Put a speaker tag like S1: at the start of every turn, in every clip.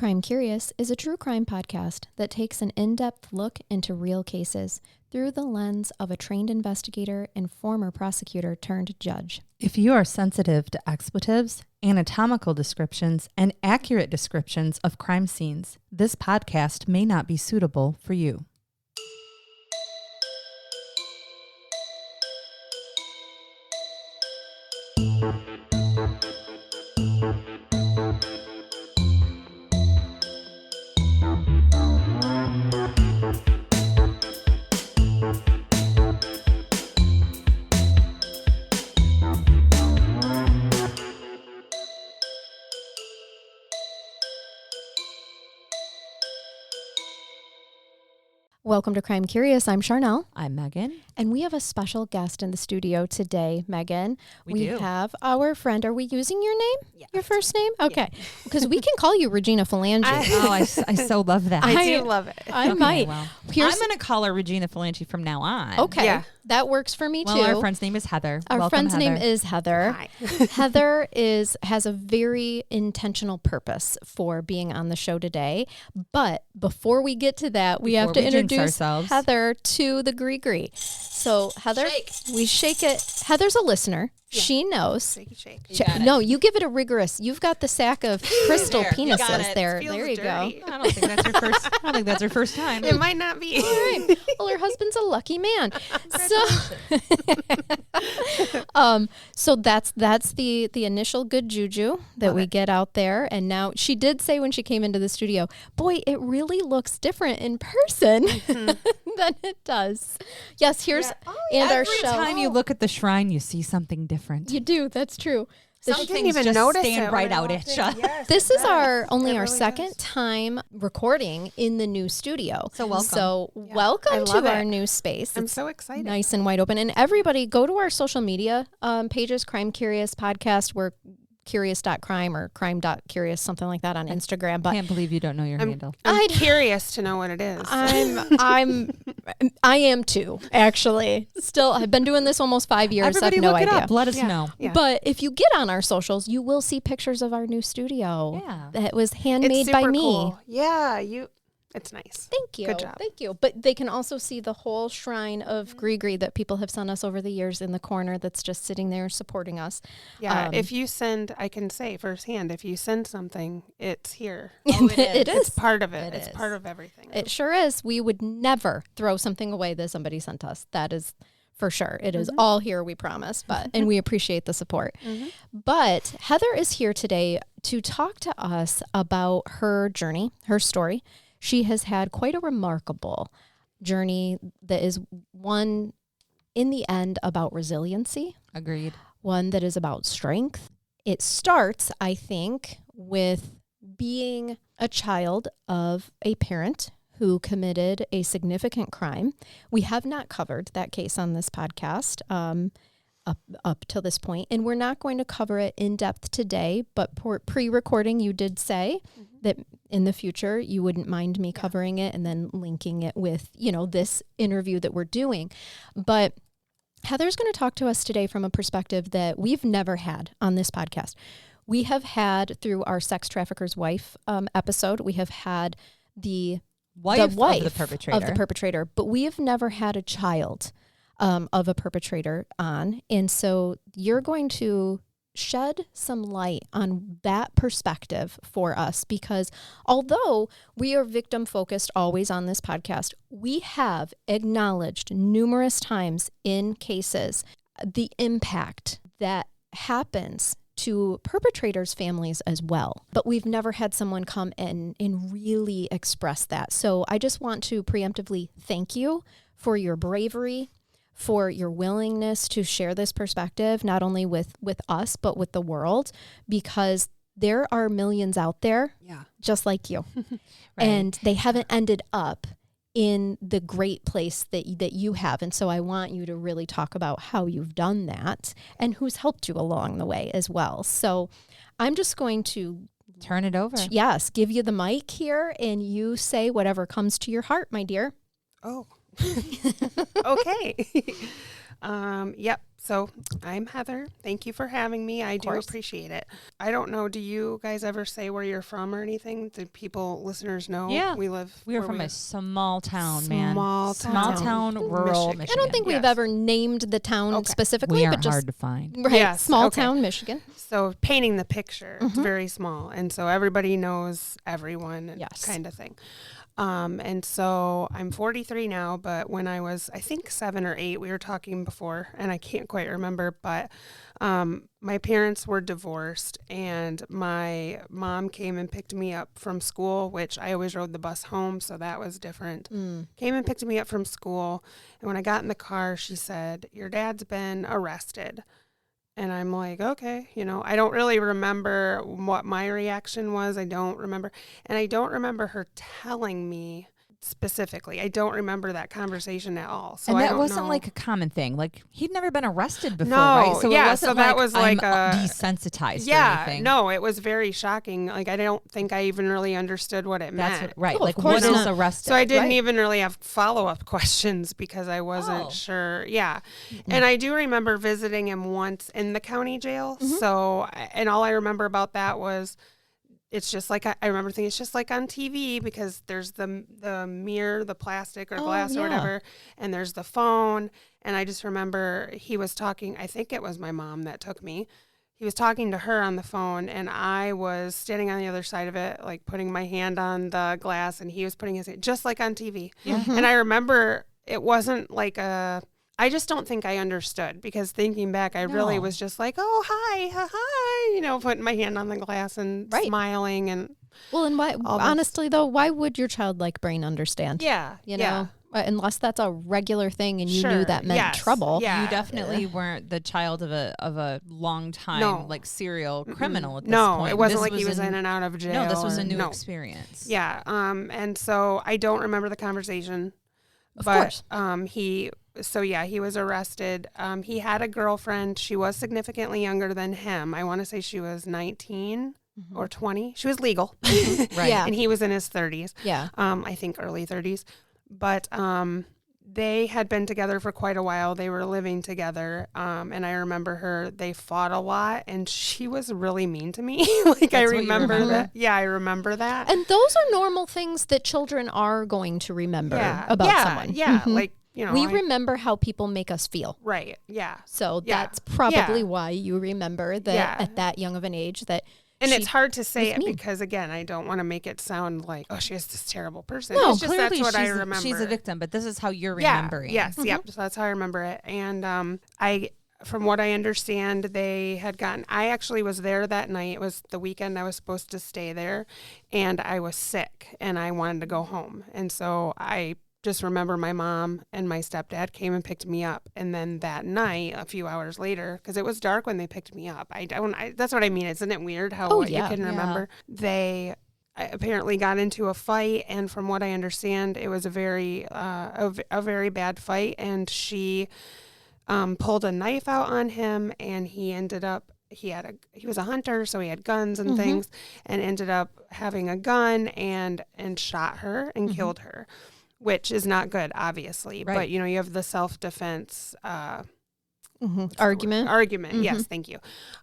S1: Crime Curious is a true crime podcast that takes an in-depth look into real cases through the lens of a trained investigator and former prosecutor turned judge.
S2: If you are sensitive to expletives, anatomical descriptions, and accurate descriptions of crime scenes, this podcast may not be suitable for you.
S1: Welcome to Crime Curious. I'm Charnel.
S2: I'm Megan.
S1: And we have a special guest in the studio today, Megan.
S2: We do.
S1: have our friend. Are we using your name?
S2: Yes.
S1: Your first name? Okay. Because we can call you Regina Phalange.
S2: I so love that.
S3: I do love it.
S1: I might.
S2: Well, I'm going to call her Regina Phalange from now on.
S1: Okay.
S3: Yeah.
S1: That works for me too.
S2: Well, our friend's name is Heather.
S1: Our
S2: Welcome,
S1: friend's
S2: Heather.
S1: name is Heather.
S3: Hi.
S1: Heather has a very intentional purpose for being on the show today. But before we get to that, we have to
S2: Before we jinx
S1: introduce
S2: ourselves.
S1: Heather to the Gree. So Heather, we shake it. Heather's a listener.
S3: Yeah.
S1: She knows.
S3: Shake.
S1: No, you give it a rigorous. You've got the sack of crystal
S2: There, you got
S1: penises
S2: it.
S1: there.
S3: Feels
S1: There you
S3: dirty.
S1: go.
S2: I don't think that's her first. I don't think that's her first time.
S3: It might not be.
S1: All right. Well, her husband's a lucky man. So that's the initial good juju that
S3: Love
S1: we
S3: it.
S1: get out there. And now she did say when she came into the studio, boy, it really looks different in person than it does. Yes, here's and our
S2: Every
S1: show.
S2: time you look at the shrine, you see something different.
S1: You do. That's true.
S3: I
S2: Some
S3: didn't
S2: things
S3: even
S2: just
S3: notice
S2: stand
S3: it
S2: right
S3: when I
S2: out
S3: walked
S2: at
S3: in.
S2: you.
S3: Yes,
S1: This
S3: it
S1: is our
S3: does.
S1: only
S3: It
S1: our
S3: really
S1: second
S3: does.
S1: time recording in the new studio.
S2: So welcome.
S1: So
S3: I
S1: welcome
S3: love
S1: to our
S3: it.
S1: new space.
S3: I'm
S1: It's
S3: so excited.
S1: nice and wide open. And everybody go to our social media pages, Crime Curious Podcast. We're curious.crime or crime.curious, something like that on Instagram.
S2: I
S1: But
S2: can't believe you don't know your handle.
S3: I'm curious to know what it is.
S1: I am too, actually. Still, I've been doing this almost 5 years.
S2: Everybody
S1: I have no
S2: look it
S1: idea.
S2: up. Let us
S3: Yeah.
S2: know.
S3: Yeah.
S1: But if you get on our socials, you will see pictures of our new studio.
S2: Yeah.
S1: That was
S3: it's
S1: handmade by
S3: super
S1: me.
S3: cool. Yeah, it's nice.
S1: Thank you.
S3: Good job.
S1: Thank you. But they can also see the whole shrine of Gree that people have sent us over the years in the corner that's just sitting there supporting us.
S3: Yeah, if you send, I can say firsthand, if you send something, it's here.
S2: Oh, it
S1: It
S2: is.
S1: is.
S3: It's part of it.
S2: It
S3: It's
S2: is.
S3: part of everything.
S1: It sure is. We would never throw something away that somebody sent us. That is for sure. It is all here, we promise. But and we appreciate the support. But Heather is here today to talk to us about her journey, her story. She has had quite a remarkable journey that is one in the end about resiliency,
S2: Agreed.
S1: one that is about strength. It starts, I think, with being a child of a parent who committed a significant crime. We have not covered that case on this podcast up till this point, and we're not going to cover it in depth today, but pre-recording you did say that in the future you wouldn't mind me covering it and then linking it with, this interview that we're doing. But Heather's going to talk to us today from a perspective that we've never had on this podcast. We have had, through our sex trafficker's wife episode, we have had the wife
S2: of the perpetrator.
S1: but we have never had a child of a perpetrator on. And so you're going to shed some light on that perspective for us, because although we are victim focused always on this podcast, we have acknowledged numerous times in cases the impact that happens to perpetrators' families as well. But we've never had someone come in and really express that. So I just want to preemptively thank you for your bravery, for your willingness to share this perspective, not only with us, but with the world, because there are millions out there just like you.
S2: Right.
S1: And they haven't ended up in the great place that you have. And so I want you to really talk about how you've done that and who's helped you along the way as well. So I'm just going to
S2: Turn it over.
S1: give you the mic here, and you say whatever comes to your heart, my dear.
S3: Oh, okay. Yep. So I'm Heather. Thank you for having me. I do appreciate it. I don't know. Do you guys ever say where you're from or anything? Do listeners know?
S2: Yeah.
S3: We
S2: are from a small town,
S3: Small
S2: town, rural Michigan.
S1: I don't think we've ever named the town specifically.
S2: We aren't
S1: but just,
S2: hard to find.
S1: Right.
S3: Yes,
S1: Small town, Michigan.
S3: So painting the picture, it's very small. And so everybody knows everyone and kind of thing. And so I'm 43 now, but when I was, I think 7 or 8, we were talking before, and I can't quite remember, but my parents were divorced, and my mom came and picked me up from school, which I always rode the bus home, so that was different. Came and picked me up from school, and when I got in the car, she said, "Your dad's been arrested." And I'm like, okay, I don't really remember what my reaction was. I don't remember. And I don't remember her telling me specifically. I don't remember that conversation at all. So
S2: and
S3: I
S2: that
S3: don't
S2: wasn't
S3: know.
S2: like a common thing. Like he'd never been arrested before,
S3: No,
S2: right? So
S3: yeah,
S2: it wasn't
S3: so that was like
S2: I'm
S3: a
S2: desensitized or anything.
S3: No, it was very shocking. Like I don't think I even really understood what it meant.
S2: That's right.
S1: Oh,
S2: like
S1: of course
S2: what
S1: not.
S2: is arrested?
S3: So I didn't even really have follow-up questions because I wasn't sure. Yeah. And I do remember visiting him once in the county jail. So, and all I remember about that was it's just like, I remember thinking it's just like on TV because there's the mirror, the plastic or glass or whatever, and there's the phone. And I just remember he was talking, I think it was my mom that took me. He was talking to her on the phone, and I was standing on the other side of it, like putting my hand on the glass, and he was putting his hand, just like on TV. And I remember it wasn't like I just don't think I understood because thinking back, I really was just like, oh, hi, putting my hand on the glass and smiling. And
S1: well, and why, honestly, though, why would your childlike brain understand?
S3: Yeah.
S1: You know, unless that's a regular thing and you knew that meant trouble.
S3: Yeah.
S2: You definitely weren't the child of a long time like serial criminal at this
S3: no,
S2: point.
S3: It wasn't like he was in and out of jail.
S2: No, this was a new experience.
S3: Yeah. And so I don't remember the conversation.
S1: Of course.
S3: He was arrested. He had a girlfriend. She was significantly younger than him. I want to say she was 19 or 20. She was legal.
S2: Right.
S1: Yeah.
S3: And he was in his 30s.
S1: Yeah.
S3: I think early 30s. But they had been together for quite a while. They were living together. And I remember they fought a lot, and she was really mean to me. I remember that. Yeah, I remember that.
S1: And those are normal things that children are going to remember about someone.
S3: Yeah.
S1: We remember how people make us feel.
S3: Right. Yeah.
S1: So that's probably why you remember that at that young of an age that.
S3: And it's hard to say it because, again, I don't want to make it sound like, oh, she is this terrible person.
S2: No,
S3: it's just
S2: clearly
S3: that's what I remember.
S2: She's a victim, but this is how you're remembering.
S3: Yes. Yep. So that's how I remember it. And from what I understand, they had gotten, I actually was there that night. It was the weekend I was supposed to stay there, and I was sick and I wanted to go home. And so I just remember my mom and my stepdad came and picked me up. And then that night, a few hours later, because it was dark when they picked me up. That's what I mean. Isn't it weird how you can remember? They apparently got into a fight. And from what I understand, it was a very bad fight. And she pulled a knife out on him, and he ended up, he was a hunter, so he had guns and things, and ended up having a gun and shot her and killed her. Which is not good, obviously. Right. But, you have the self-defense argument. Yes, thank you.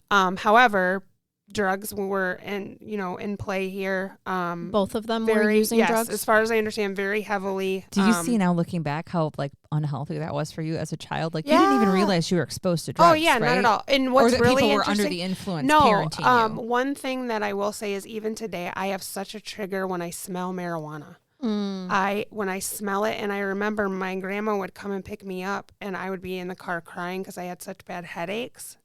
S3: However, drugs were in play here.
S1: Both of them were using drugs?
S3: As far as I understand, very heavily.
S2: Do you see now, looking back, how unhealthy that was for you as a child? You didn't even realize you were exposed to drugs.
S3: Oh yeah,
S2: right?
S3: not at all. And what's
S2: or that
S3: really
S2: people were
S3: interesting,
S2: under the influence parenting you.
S3: One thing that I will say is even today, I have such a trigger when I smell marijuana. When I smell it, and I remember my grandma would come and pick me up, and I would be in the car crying because I had such bad headaches.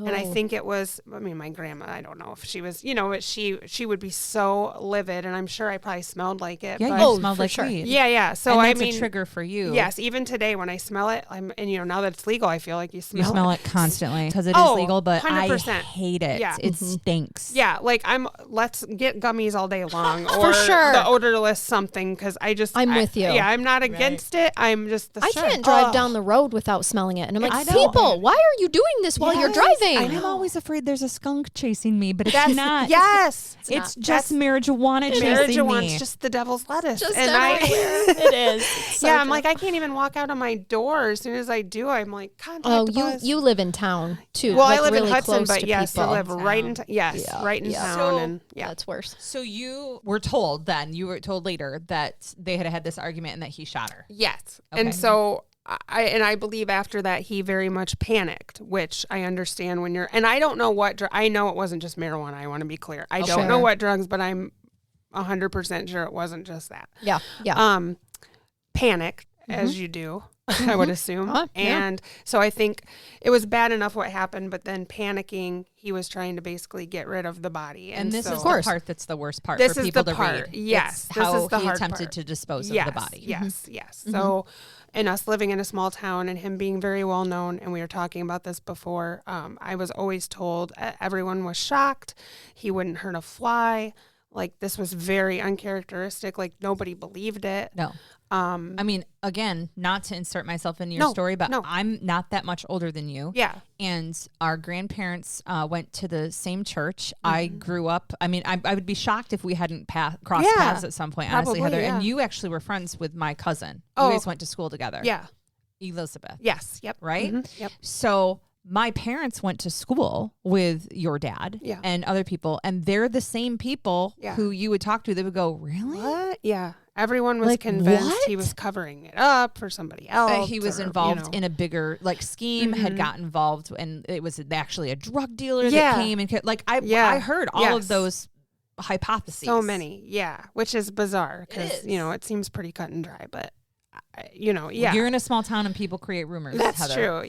S3: And I think it was, my grandma, I don't know if she was, she would be so livid, and I'm sure I probably smelled like it.
S2: Yeah,
S3: but
S2: you smelled like weed.
S3: Yeah. So
S2: and that's a trigger for you.
S3: Yes, even today when I smell it, now that it's legal, I feel like you smell
S2: it constantly because it is legal, but
S3: 100%.
S2: I hate it. Yeah. It stinks.
S3: Yeah, let's get gummies all day long
S1: For
S3: or
S1: sure.
S3: the odorless something because I'm
S1: with you.
S3: Yeah, I'm not against it. I'm just
S1: I can't drive down the road without smelling it. And I'm like, people, why are you doing this while you're driving? driving.
S2: I'm always afraid there's a skunk chasing me, but it's
S3: That's
S2: not.
S3: Yes.
S2: It's just marijuana chasing
S3: Marijuana.
S2: me.
S3: It's just the devil's lettuce.
S1: Just
S3: and
S1: everywhere. It is. It's so
S3: I'm
S1: true.
S3: like, I can't even walk out of my door. As soon as I do, I'm like, contact
S1: Oh,
S3: us.
S1: you live in town too.
S3: Well,
S1: like
S3: I live
S1: really
S3: in Hudson,
S1: close
S3: but
S1: to
S3: yes,
S1: people.
S3: I live right in
S1: Yeah.
S3: right in
S1: Yeah.
S3: town,
S2: So-
S3: and
S1: That's worse.
S2: So you were told then, you were told later that they had this argument and that he shot her.
S3: yes,
S2: Okay.
S3: and so I believe after that he very much panicked, which I understand when you're, and I don't know what I know it wasn't just marijuana. I want to be clear. I don't know what drugs, but I'm 100% sure it wasn't just that.
S1: Yeah. Yeah.
S3: Panicked as you do, I would assume. And so I think it was bad enough what happened, but then panicking, he was trying to basically get rid of the body.
S2: And this
S3: so,
S2: is the part that's the worst part for people to read.
S3: Yes.
S2: It's
S3: this
S2: how
S3: is the
S2: he
S3: hard
S2: attempted
S3: part.
S2: to dispose of the body.
S3: Yes. So, and us living in a small town and him being very well known, and we were talking about this before, I was always told everyone was shocked. He wouldn't hurt a fly. Like, this was very uncharacteristic. Like, nobody believed it.
S2: No. I mean, again, not to insert myself in your story, but I'm not that much older than you.
S3: Yeah.
S2: And our grandparents went to the same church. I grew up. I mean, I would be shocked if we hadn't crossed paths at some point, honestly,
S3: probably,
S2: Heather.
S3: yeah.
S2: And you actually were friends with my cousin.
S3: Oh.
S2: You guys went to school together.
S3: Yeah.
S2: Elizabeth.
S3: Yes. Yep.
S2: Right?
S3: Yep.
S2: So my parents went to school with your dad and other people, and they're the same people who you would talk to. They would go, really?
S3: What? Yeah. Everyone was
S2: Like,
S3: convinced
S2: what?
S3: he was covering it up for somebody else.
S2: He was
S3: or,
S2: involved in a bigger scheme, had got involved, and it was actually a drug dealer that came and I heard all of those hypotheses.
S3: So many, which is bizarre because it seems pretty cut and dry, but
S2: You're in a small town and people create rumors.
S3: That's
S2: Heather.
S3: true,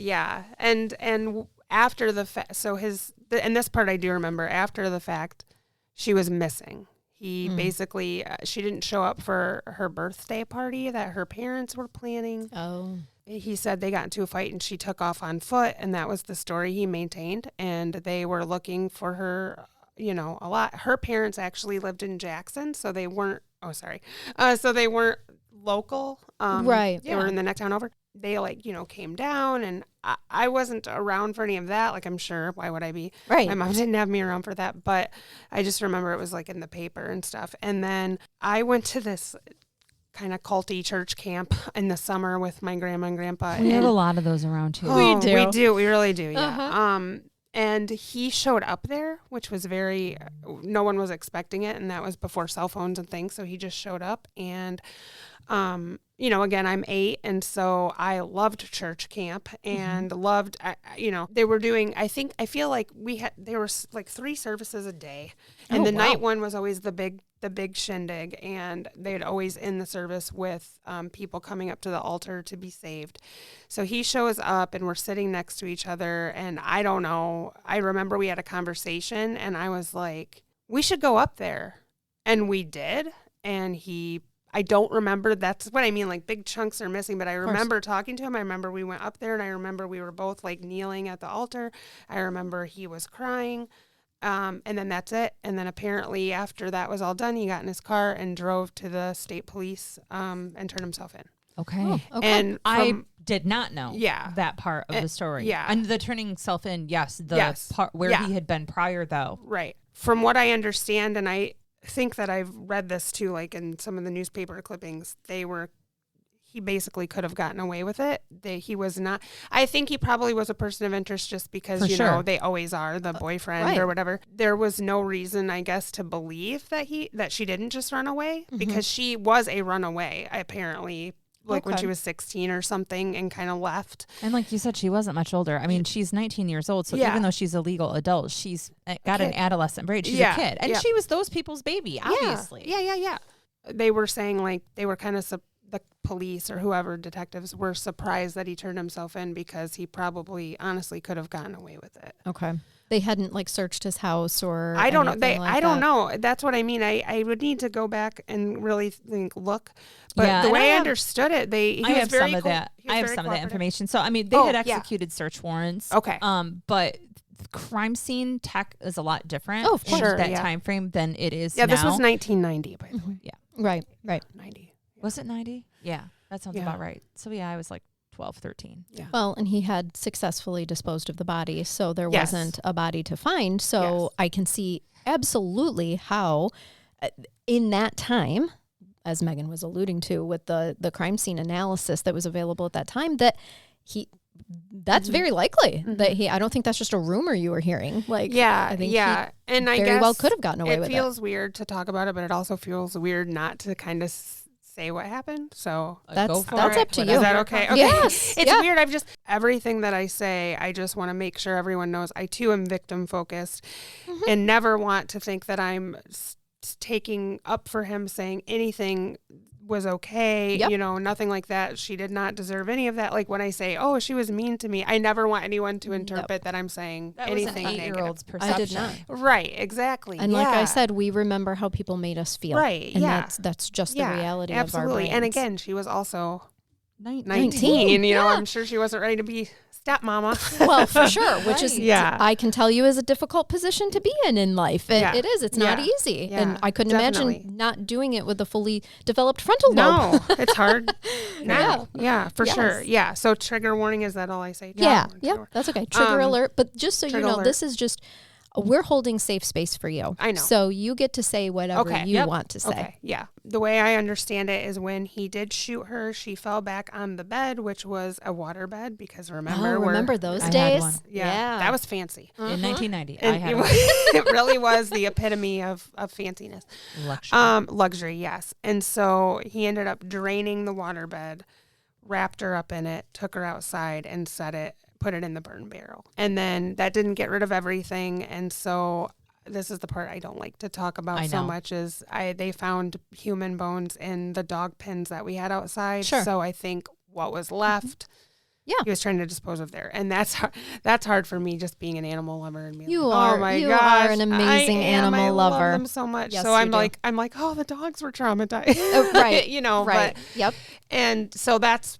S3: and after the fact, and this part I do remember. After the fact, she was missing. He basically, she didn't show up for her birthday party that her parents were planning.
S1: Oh.
S3: He said they got into a fight and she took off on foot, and that was the story he maintained. And they were looking for her, a lot. Her parents actually lived in Jackson, so they weren't, so they weren't local.
S1: Right.
S3: They were in the next town over. They came down, and I wasn't around for any of that. Like, I'm sure, why would I be?
S1: Right.
S3: My mom didn't have me around for that, but I just remember it was in the paper and stuff. And then I went to this kind of culty church camp in the summer with my grandma and grandpa.
S2: We have a lot of those around too.
S3: We do. We really do. Yeah. And he showed up there, which was no one was expecting it. And that was before cell phones and things. So he just showed up, and, again, I'm 8. And so I loved church camp and loved, they were doing, I feel like there were 3 services a day. And the night one was always the big shindig. And they'd always end the service with people coming up to the altar to be saved. So he shows up, and we're sitting next to each other. And I don't know, I remember we had a conversation, and I was like, we should go up there. And we did. And I don't remember. That's what I mean. Big chunks are missing, but I remember talking to him. I remember we went up there, and I remember we were both kneeling at the altar. I remember he was crying. And then that's it. And then apparently after that was all done, he got in his car and drove to the state police, and turned himself in.
S2: Okay.
S1: Oh, okay.
S3: And
S2: I did not know that part of the story.
S3: Yeah.
S2: And the turning himself in, part where he had been prior though.
S3: Right. From what I understand, and I think that I've read this too, in some of the newspaper clippings, he basically could have gotten away with it. He was not. I think he probably was a person of interest just because, they always are, the boyfriend or whatever. There was no reason, I guess, to believe that she didn't just run away, because she was a runaway, apparently, when she was 16 or something, and kind of left.
S2: And like you said, she wasn't much older. I mean, she's 19 years old. So even though she's a legal adult, she's got an adolescent brain. She's a kid. And she was those people's baby, obviously.
S3: Yeah. They were saying they were kind of the police or whoever, detectives, were surprised that he turned himself in, because he probably honestly could have gotten away with it.
S1: Okay. They hadn't searched his house or
S3: I don't know.
S1: I
S3: don't know. That's what I mean. I would need to go back and really look. But the way I understood it,
S2: I have some of that. I have some of that information. So I mean, they had executed search warrants.
S3: Okay.
S2: But crime scene tech is a lot different.
S1: Oh, of course.
S2: in that time frame than it is now.
S3: Yeah, this was 1990, by the way.
S2: Yeah.
S1: Right.
S3: 90.
S2: Was it 90? Yeah, that sounds about right. So I was 12, 13.
S3: Yeah.
S1: Well, and he had successfully disposed of the body, so there
S3: Yes.
S1: wasn't a body to find. So
S3: Yes.
S1: I can see absolutely how in that time, as Megan was alluding to with the crime scene analysis that was available at that time, that's very likely that I don't think that's just a rumor you were hearing. Like,
S3: Yeah,
S1: I think
S3: yeah. And I
S1: very
S3: guess
S1: well could have gotten away with
S3: it feels weird to talk about it, but it also feels weird not to kind of say what happened. So
S1: That's
S2: Go for
S1: that's
S2: it.
S1: up to
S2: Whatever.
S1: you.
S3: is that okay? Okay.
S1: Yes.
S3: It's
S1: Yeah.
S3: weird. Everything that I say, I just want to make sure everyone knows I too am victim focused and never want to think that I'm taking up for him saying anything was okay.
S1: Yep.
S3: You know, nothing like that. She did not deserve any of that. Like when I say, oh, she was mean to me, I never want anyone to interpret that I'm saying
S2: That was
S3: anything
S2: an
S3: negative.
S2: 8-year-old's perception.
S1: I did not.
S3: Right, exactly.
S1: And like I
S3: Yeah.
S1: said, we remember how people made us feel.
S3: Right,
S1: And
S3: yeah.
S1: that's just
S3: Yeah,
S1: the reality
S3: absolutely.
S1: of our brains.
S3: And again, she was also
S2: 19.
S3: 19. You know,
S1: Yeah.
S3: I'm sure she wasn't ready to be stepmama.
S1: Well, for sure, which is,
S2: Right.
S3: Yeah.
S1: I can tell you, is a difficult position to be in life.
S3: Yeah.
S1: It is. It's not
S3: Yeah.
S1: easy.
S3: Yeah,
S1: And I couldn't
S3: definitely.
S1: imagine not doing it with a fully developed frontal lobe.
S3: No, it's hard. now. Yeah, for
S1: Yes.
S3: sure. Yeah. So trigger warning, is that all I say?
S1: Yeah.
S3: Trigger
S1: Yep.
S3: warning.
S1: That's okay. Trigger alert. But just so you
S3: trigger
S1: know,
S3: alert.
S1: this is just, we're holding safe space for you.
S3: I know.
S1: So you get to say whatever
S3: Okay.
S1: you
S2: Yep.
S1: want to say.
S3: Okay. Yeah. The way I understand it is when he did shoot her, she fell back on the bed, which was a water bed, because remember,
S1: remember those
S2: I had
S1: days?
S2: one.
S3: yeah, that was fancy.
S2: In 1990, I
S3: And
S2: had
S3: it,
S2: one.
S3: it really was the epitome of fanciness.
S2: Luxury.
S3: Luxury, yes. And so he ended up draining the waterbed, wrapped her up in it, took her outside and put it in the burn barrel. And then that didn't get rid of everything. And so this is the part I don't like to talk about
S2: I
S3: so
S2: know.
S3: much is they found human bones in the dog pens that we had outside.
S1: Sure.
S3: So I think what was left,
S1: Yeah.
S3: he was trying to dispose of there. And that's hard for me, just being an animal lover and being
S1: You
S3: like,
S1: are-
S3: oh my
S1: you
S3: gosh,
S1: are an amazing
S3: I am.
S1: animal
S3: I
S1: lover.
S3: love them so much.
S1: Yes,
S3: so
S1: you
S3: I'm
S1: do.
S3: like, oh, the dogs were traumatized.
S1: Right.
S3: you know,
S1: Right. Yep.
S3: and so that's,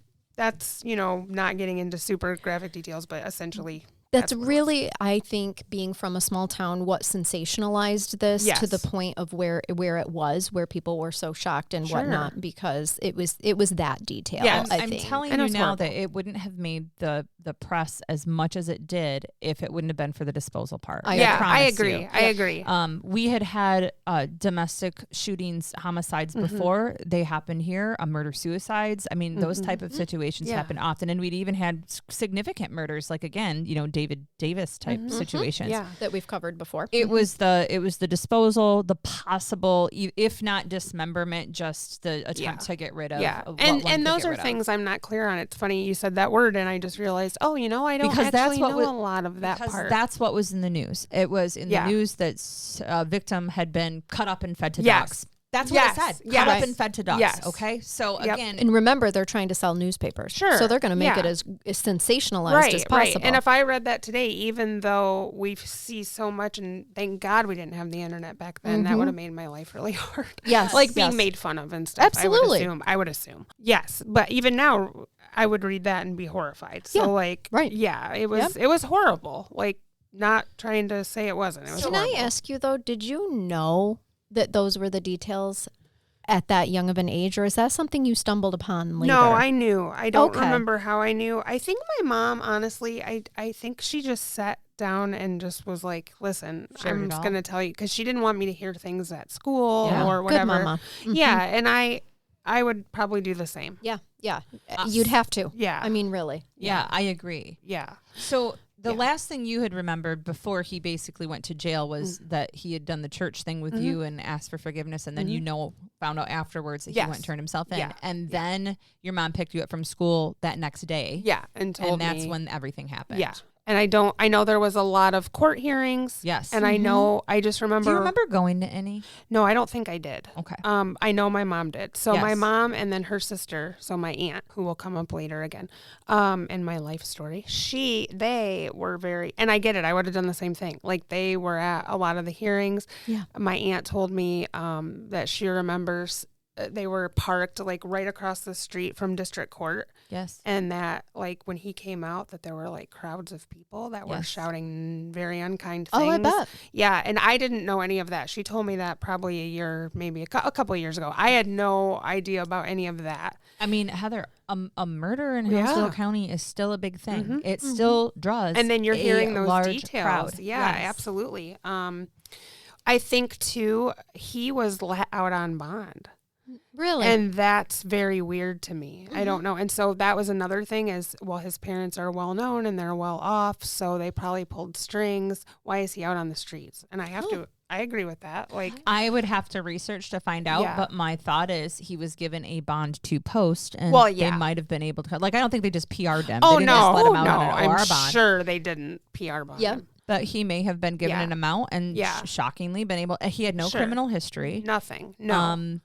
S3: you know, not getting into super graphic details, but essentially
S1: That's
S3: what it was.
S1: really, I think, being from a small town, what sensationalized this to the
S3: Yes.
S1: point of where it was, where people were so shocked and
S3: Sure.
S1: whatnot, because it was that detail.
S3: Yeah,
S1: I
S2: I'm
S1: think.
S2: telling
S3: And
S2: you
S3: it's
S2: now that
S3: horrible.
S2: it wouldn't have made the press as much as it did if it wouldn't have been for the disposal part.
S1: I
S3: I
S2: promise
S3: agree.
S2: you.
S3: I agree.
S2: We had domestic shootings, homicides before. They happened here, murder-suicides. I mean, those type of situations
S3: Yeah.
S2: happen often. And we'd even had significant murders, like, again, you know, David Davis type situations.
S3: Yeah.
S1: that we've covered before.
S2: It was the disposal, the possible, if not dismemberment, just the attempt to get rid of.
S3: Yeah.
S2: of what
S3: And
S2: one
S3: and
S2: could
S3: those
S2: get
S3: are
S2: rid of.
S3: things I'm not clear on. It's funny you said that word and I just realized, oh, you know, I don't
S2: Because
S3: actually
S2: that's what
S3: know
S2: was-
S3: a lot of that
S2: Because
S3: part.
S2: that's what was in the news. It was in
S3: Yeah.
S2: the news that a victim had been cut up and fed to
S3: Yes.
S2: dogs. That's what
S3: Yes.
S2: it said.
S3: Yes.
S2: Cut up
S1: Right.
S2: and fed to dogs.
S3: Yes.
S2: Okay. So
S3: Yep.
S2: again,
S1: And remember, they're trying to sell newspapers.
S3: Sure.
S1: So they're going to make
S3: Yeah.
S1: it as sensationalized as possible.
S3: And if I read that today, even though we see so much, and thank God we didn't have the internet back then, that would have made my life really hard.
S1: Yes,
S3: like being
S1: yes.
S3: made fun of and stuff.
S1: Absolutely.
S3: I would assume. Yes, but even now, I would read that and be horrified. So
S1: Yeah,
S3: like,
S1: right.
S3: Yeah, it was horrible. Like, not trying to say it wasn't. It was
S1: Can
S3: horrible.
S1: I ask you, though, did you know that those were the details at that young of an age, or is that something you stumbled upon later?
S3: No, I knew. I don't
S1: Okay.
S3: remember how I knew. I think my mom, honestly, I think she just sat down and just was like, listen,
S2: Shared
S3: I'm
S2: it
S3: just
S2: all.
S3: going to tell you, because she didn't want me to hear things at school
S2: Yeah.
S3: or whatever.
S1: Good mama. Mhm.
S3: Yeah, and I would probably do the same.
S1: Yeah. Yeah. You'd have to.
S3: Yeah.
S1: I mean, really.
S2: yeah, I agree.
S3: Yeah.
S2: So the
S3: Yeah.
S2: last thing you had remembered before he basically went to jail was that he had done the church thing with you and asked for forgiveness, and then found out afterwards that he
S3: Yes.
S2: went and turned himself in,
S3: Yeah.
S2: and then your mom picked you up from school that next day.
S3: Yeah. And told
S2: And that's
S3: me.
S2: when everything happened.
S3: Yeah. And I know there was a lot of court hearings.
S2: Yes.
S3: And I just remember.
S2: Do you remember going to any?
S3: No, I don't think I did.
S2: Okay.
S3: I know my mom did. So my
S2: Yes.
S3: mom and then her sister, so my aunt, who will come up later again, in my life story, they were very, and I get it, I would have done the same thing. Like, they were at a lot of the hearings.
S1: Yeah.
S3: My aunt told me that she remembers they were parked like right across the street from district court.
S2: Yes.
S3: And that like when he came out that there were like crowds of people that were shouting very unkind things.
S1: Oh, I bet.
S3: Yeah. And I didn't know any of that. She told me that probably a year, maybe a couple of years ago. I had no idea about any of that.
S2: I mean, Heather, a murder in Hillsdale County is still a big thing.
S3: Mm-hmm.
S2: It still draws
S3: and then you're hearing those
S2: large
S3: details.
S2: crowd.
S3: Yeah,
S2: Yes.
S3: absolutely. I think too, he was let out on bond.
S1: Really?
S3: And that's very weird to me. I don't know. And so that was another thing is, well, his parents are well known and they're well off. So they probably pulled strings. Why is he out on the streets? And I agree with that. Like,
S2: I would have to research to find out, but my thought is he was given a bond to post, and they might have been able to. Like, I don't think they just PR'd him.
S3: Oh,
S2: they didn't just let him out
S3: no.
S2: on an OR bond.
S3: I'm sure they didn't PR bond him.
S2: But he may have been given an amount and shockingly been able. He had no criminal history.
S3: Nothing. No.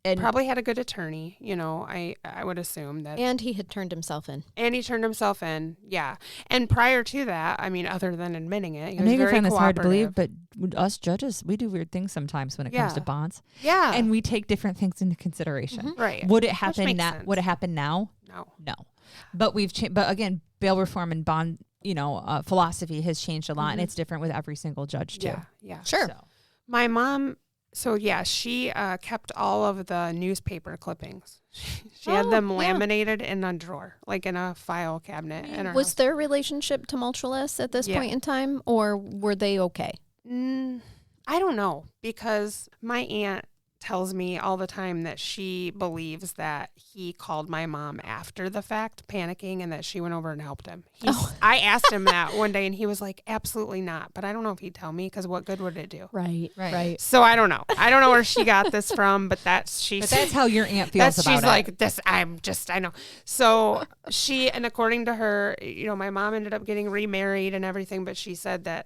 S2: And
S3: probably had a good attorney, you know, I would assume that.
S1: And he had turned himself in.
S3: And he turned himself in, yeah. And prior to that, I mean, other than admitting it, he was
S2: I know
S3: very
S2: you find this hard to believe,
S3: cooperative.
S2: but us judges, we do weird things sometimes when it comes to bonds.
S3: Yeah.
S2: And we take different things into consideration.
S3: Right.
S2: Would it happen now?
S3: Sense.
S2: Would it happen now?
S3: No.
S2: But but again, bail reform and bond, philosophy has changed a lot, and it's different with every single judge too.
S3: Yeah.
S1: Sure.
S2: So.
S3: My mom, she kept all of the newspaper clippings. She had them laminated in a drawer, like in a file cabinet. In her
S1: Was
S3: house.
S1: their relationship tumultuous at this point in time, or were they okay?
S3: I don't know, because my aunt tells me all the time that she believes that he called my mom after the fact, panicking, and that she went over and helped him. I asked him that one day, and he was like, absolutely not. But I don't know if he'd tell me, because what good would it do?
S1: Right.
S3: So I don't know. I don't know where she got this from, but that's
S2: how your aunt feels about it.
S3: She's like, this, I know. So and according to her, my mom ended up getting remarried and everything, but she said that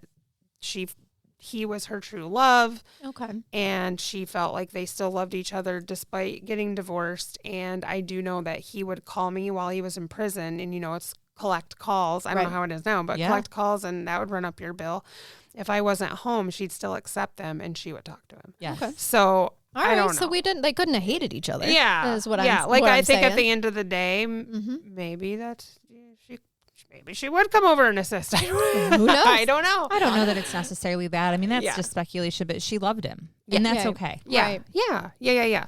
S3: he was her true love.
S1: Okay.
S3: And she felt like they still loved each other despite getting divorced. And I do know that he would call me while he was in prison, and it's collect calls. I don't know how it is now, but collect calls, and that would run up your bill. If I wasn't home, she'd still accept them, and she would talk to him.
S2: Yes.
S3: Okay. So I don't know.
S1: So they couldn't have hated each other.
S3: Yeah.
S1: Is what
S3: I think
S1: saying.
S3: at the end of the day, maybe that's maybe she would come over and assist.
S1: Who knows?
S3: I don't know.
S2: I don't know that it's necessarily that. I mean, that's just speculation, but she loved him, and that's okay.
S3: Yeah.
S1: Right.
S3: Yeah.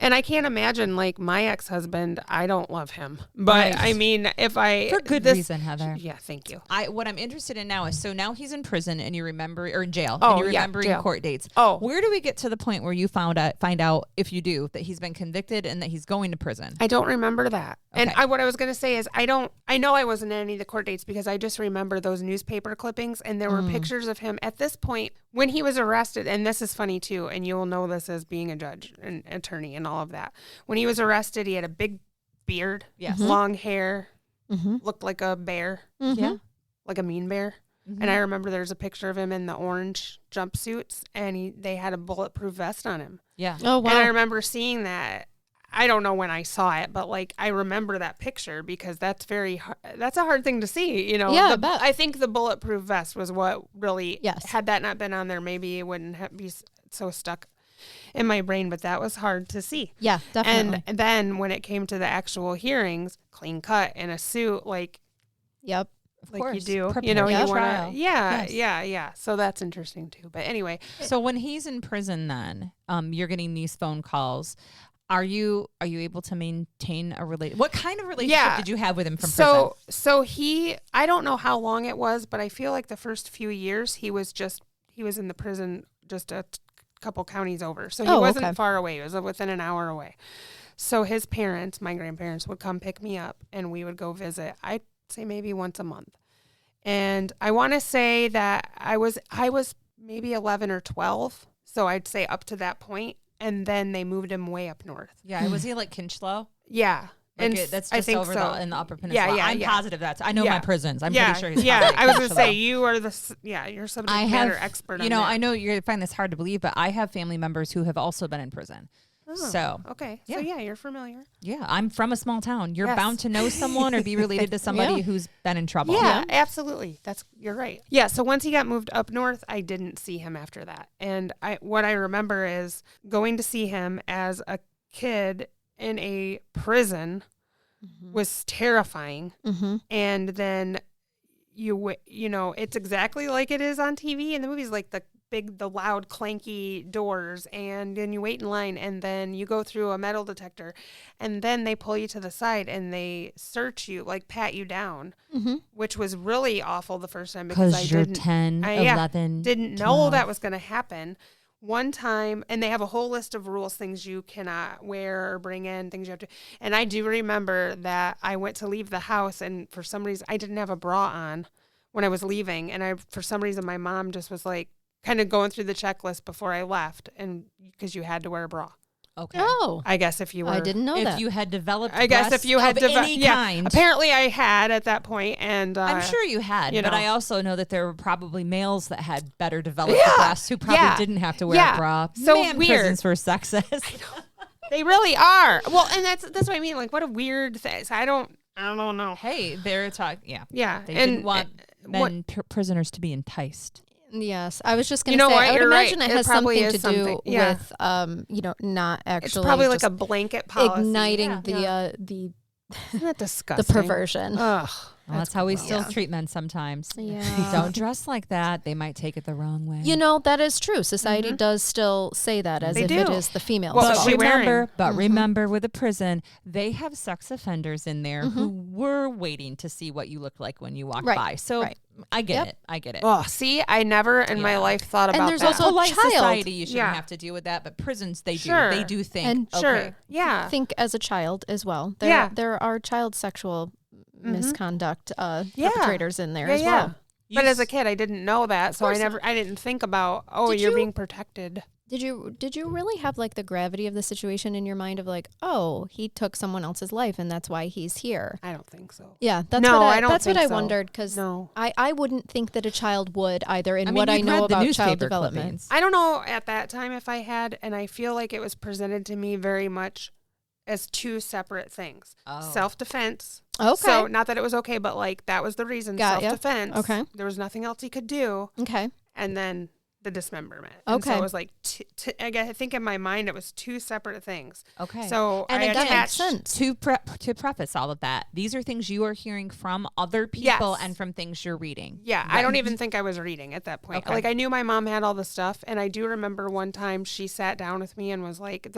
S3: And I can't imagine, like, my ex-husband, I don't love him. But, I mean,
S2: for good reason, Heather.
S3: Yeah, thank you.
S2: What I'm interested in now is, so now he's in prison and you remember, or in jail,
S3: Oh,
S2: and you're
S3: yeah,
S2: remembering
S3: jail.
S2: court dates.
S3: Oh.
S2: Where do we get to the point where you find out, if you do, that he's been convicted and that he's going to prison?
S3: I don't remember that.
S2: Okay.
S3: And what I was going to say is I know I wasn't in any of the court dates because I just remember those newspaper clippings, and there were pictures of him at this point when he was arrested. And this is funny too, and you'll know this as being a judge and attorney and all of that. When he was arrested, he had a big beard, long hair, looked like a bear, like a mean bear. And I remember there's a picture of him in the orange jumpsuits, and they had a bulletproof vest on him.
S2: Yeah.
S1: Oh, wow.
S3: And I remember seeing that. I don't know when I saw it, but like I remember that picture because that's that's a hard thing to see,
S1: Yeah, I bet.
S3: I think the bulletproof vest was what really,
S1: Yes.
S3: had that not been on there, maybe it wouldn't be so stuck in my brain, but that was hard to see.
S1: Yeah, definitely.
S3: And then when it came to the actual hearings, clean cut in a suit, like
S1: Yep.
S2: Of
S3: like
S2: course.
S3: you do,
S2: Prepared
S3: you
S2: for
S3: want
S2: trial.
S3: to,
S2: Yes.
S3: yeah. So that's interesting too. But anyway,
S2: So when he's in prison, then you're getting these phone calls. Are you able to maintain a relationship? What kind of relationship did you have with him from prison?
S3: So I don't know how long it was, but I feel like the first few years he was in the prison just a couple counties over. So he wasn't far away. He was within an hour away. So his parents, my grandparents, would come pick me up and we would go visit. I'd say maybe once a month. And I want to say that I was maybe 11 or 12. So I'd say up to that point. And then they moved him way up north.
S2: Yeah, was he like Kinchlow?
S3: Yeah.
S2: Like
S3: And
S2: that's
S3: I
S2: just
S3: think
S2: over
S3: so.
S2: in the Upper Peninsula.
S3: Yeah,
S2: I'm positive I know my prisons. I'm pretty sure he's
S3: Yeah,
S2: probably
S3: I was going to
S2: Kinchlow.
S3: say, you are you're subject matter expert on that.
S2: I know you're going to find this hard to believe, but I have family members who have also been in prison.
S3: Oh,
S2: so,
S3: okay.
S2: yeah.
S3: So, you're familiar.
S2: Yeah, I'm from a small town. You're
S3: Yes.
S2: bound to know someone or be related to somebody who's been in trouble.
S3: Yeah, absolutely. You're right. Yeah, so once he got moved up north, I didn't see him after that. And what I remember is going to see him as a kid in a prison was terrifying. And then you know, it's exactly like it is on TV in the movies, like the loud clanky doors, and then you wait in line, and then you go through a metal detector, and then they pull you to the side and they search you, like pat you down, which was really awful the first time because
S2: you're 10, 11,
S3: didn't
S2: 12.
S3: know that was going to happen. One time, and they have a whole list of rules, things you cannot wear or bring in, things you have to. And I do remember that I went to leave the house, and for some reason, I didn't have a bra on when I was leaving. And for some reason, my mom just was like kind of going through the checklist before I left, and because you had to wear a bra.
S2: Okay.
S1: Oh,
S3: I guess if you were,
S1: I didn't know that.
S2: If you had developed,
S3: I guess if you had
S2: any kind.
S3: Apparently, I had at that point, and
S2: I'm sure you had,
S3: you
S2: but
S3: know.
S2: I also know that there were probably males that had better developed breasts who probably didn't have to wear a bra.
S3: So
S2: Man,
S3: weird.
S2: prisons for sexist.
S3: They really are. Well, and that's what I mean. Like, what a weird thing. So I don't know.
S2: Hey, they're talking.
S3: Yeah,
S2: They didn't want prisoners to be enticed.
S1: Yes, I was just going
S3: You
S1: to
S3: know
S1: say,
S3: what?
S1: I would
S3: You're
S1: imagine
S3: right.
S1: it
S3: It
S1: has
S3: probably
S1: something
S3: is
S1: to do
S3: something. Yeah.
S1: with, not actually.
S3: It's probably like
S1: just
S3: a blanket policy.
S1: igniting
S3: Yeah.
S1: the
S3: Isn't that disgusting?
S1: the perversion.
S3: Ugh.
S2: Well, that's how we
S3: gross.
S2: still treat men sometimes.
S1: Yeah.
S2: Don't dress like that. They might take it the wrong way.
S1: You know, that is true. Society does still say that as
S3: They
S1: if it
S3: do.
S1: is the female's
S3: Well,
S2: But
S3: what's
S1: fault.
S3: she wearing?
S2: remember, with a prison, they have sex offenders in there who were waiting to see what you look like when you walk
S1: Right,
S2: by. So
S1: right.
S2: I get
S1: Yep.
S2: it. I get it.
S3: Oh, see, I never in my life thought about
S1: there's
S3: that.
S1: also a
S2: Polite
S1: child.
S2: society, you shouldn't
S3: Yeah.
S2: have to deal with that, but prisons, they
S3: Sure.
S2: do. They do think.
S1: And
S2: okay.
S3: Sure. Yeah.
S1: Think as a child as well.
S3: Yeah.
S1: There are child sexual misconduct perpetrators in there as well.
S3: But as a kid, I didn't know that, so I didn't think about,
S1: Did
S3: you're
S1: you-
S3: being protected.
S1: Did you really have like the gravity of the situation in your mind of like, oh, he took someone else's life and that's why he's here?
S3: I don't think so.
S1: Yeah, that's
S3: No,
S1: what
S3: I don't
S1: that's what
S3: think
S1: I
S3: so.
S1: wondered because
S3: No.
S1: I wouldn't think that a child would either in
S2: I mean,
S1: what I
S2: you'd
S1: know
S2: read the
S1: about
S2: newspaper
S1: child development.
S2: clippings.
S3: I don't know at that time if I had, and I feel like it was presented to me very much as two separate things.
S2: Oh.
S3: Self-defense.
S1: Okay.
S3: So not that it was okay, but like that was the reason.
S1: Got ya.
S3: Self-defense.
S1: Okay.
S3: There was nothing else he could do.
S1: Okay.
S3: And then the dismemberment. And so
S1: Okay.
S3: it was like, I think in my mind it was two separate things.
S2: Okay.
S3: So
S1: And
S3: I
S1: again,
S3: attached.
S1: makes sense.
S2: To preface all of that, these are things you are hearing from other people
S3: Yes.
S2: and from things you're reading.
S3: Yeah, I don't even think I was reading at that point.
S2: Okay.
S3: Like I knew my mom had all the stuff, and I do remember one time she sat down with me and was like,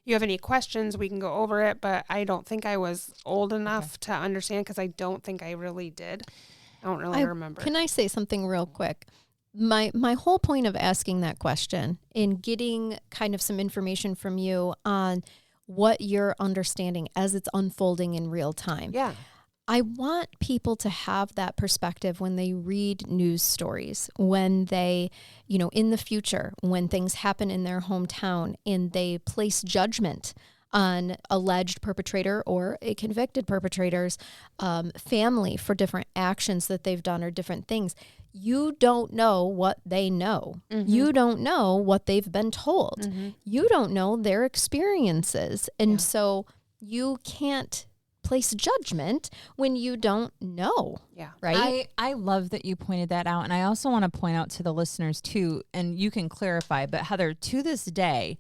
S3: you have any questions, we can go over it, but I don't think I was old enough to understand because I don't think I really did. I don't really remember.
S1: Can I say something real quick? My whole point of asking that question and getting kind of some information from you on what you're understanding as it's unfolding in real time.
S3: Yeah.
S1: I want people to have that perspective when they read news stories, when they, in the future, when things happen in their hometown and they place judgment on alleged perpetrator or a convicted perpetrator's family for different actions that they've done or different things. You don't know what they know. You don't know what they've been told. You don't know their experiences. And so you can't place judgment when you don't know.
S3: Yeah.
S1: Right?
S2: I love that you pointed that out. And I also want to point out to the listeners too, and you can clarify, but Heather, to this day,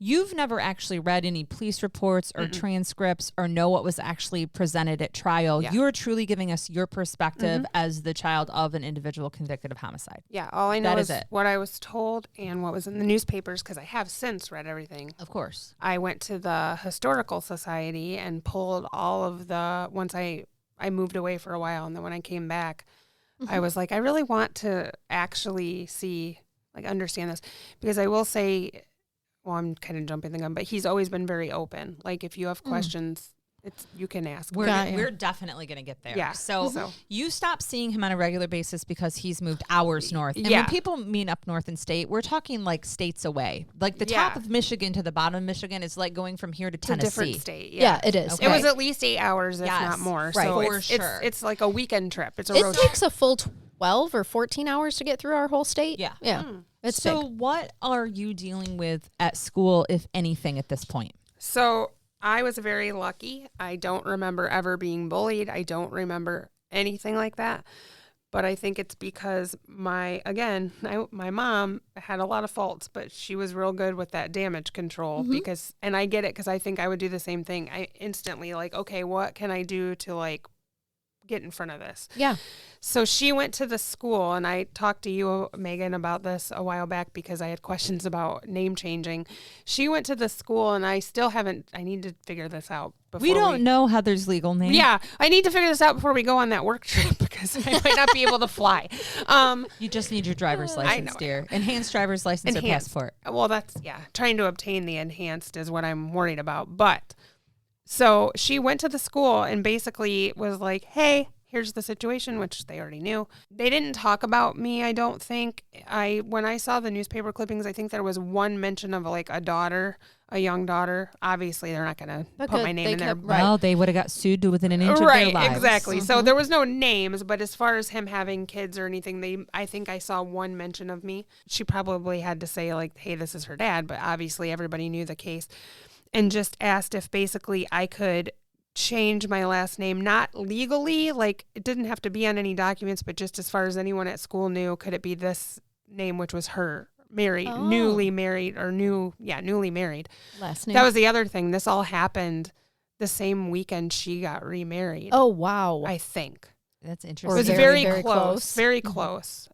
S2: you've never actually read any police reports or transcripts or know what was actually presented at trial.
S3: Yeah.
S2: You're truly giving us your perspective as the child of an individual convicted of homicide.
S3: Yeah. All I know
S2: That
S3: is
S2: is it.
S3: what I was told and what was in the newspapers because I have since read everything.
S2: Of course.
S3: I went to the Historical Society and pulled all of once I moved away for a while, and then when I came back, I was like, I really want to actually understand this, because I will say, well, I'm kind of jumping the gun, but he's always been very open. Like if you have questions, you can ask.
S2: We're definitely going to get there.
S3: Yeah.
S2: So you stop seeing him on a regular basis because he's moved hours north. And
S3: Yeah.
S2: when people mean up north in state, we're talking like states away. Like the top of Michigan to the bottom of Michigan is like going from here to
S3: It's a
S2: Tennessee.
S3: different state.
S1: Yeah, it is.
S2: Okay.
S3: It was at least 8 hours, if
S2: Yes.
S3: not more.
S1: Right.
S3: So
S2: For
S3: it's,
S2: sure.
S3: it's like a weekend trip. It's a
S1: It
S3: road trip.
S1: takes a full 12 or 14 hours to get through our whole state.
S2: Yeah.
S1: Yeah. It's
S2: So
S1: big.
S2: what are you dealing with at school, if anything, at this point?
S3: So I was very lucky. I don't remember ever being bullied. I don't remember anything like that. But I think it's because my mom had a lot of faults, but she was real good with that damage control because, and I get it because I think I would do the same thing. I instantly like, okay, what can I do to like get in front of this?
S1: Yeah.
S3: So she went to the school, and I talked to you, Megan, about this a while back because I had questions about name changing. She went to the school, and I still haven't, I need to figure this out.
S2: We don't know Heather's legal name.
S3: Yeah, I need to figure this out before we go on that work trip because I might not be able to fly.
S2: You just need your driver's license, dear. Enhanced driver's license or passport.
S3: Well, that's, trying to obtain the enhanced is what I'm worried about. But so she went to the school and basically was like, hey, here's the situation, which they already knew. They didn't talk about me, I don't think. When I saw the newspaper clippings, I think there was one mention of like a young daughter. Obviously, they're not going to put my name in there.
S2: Well, they would have got sued within an inch of their lives.
S3: Right, exactly. So there was no names, but as far as him having kids or anything, I think I saw one mention of me. She probably had to say like, hey, this is her dad, but obviously everybody knew the case. And just asked if basically I could change my last name, not legally, like it didn't have to be on any documents, but just as far as anyone at school knew, could it be this name, which was her newly married
S1: last name.
S3: That was the other thing. This all happened the same weekend she got remarried.
S1: Oh, wow.
S3: I think.
S2: That's
S3: It
S2: interesting.
S3: was very close. Very close.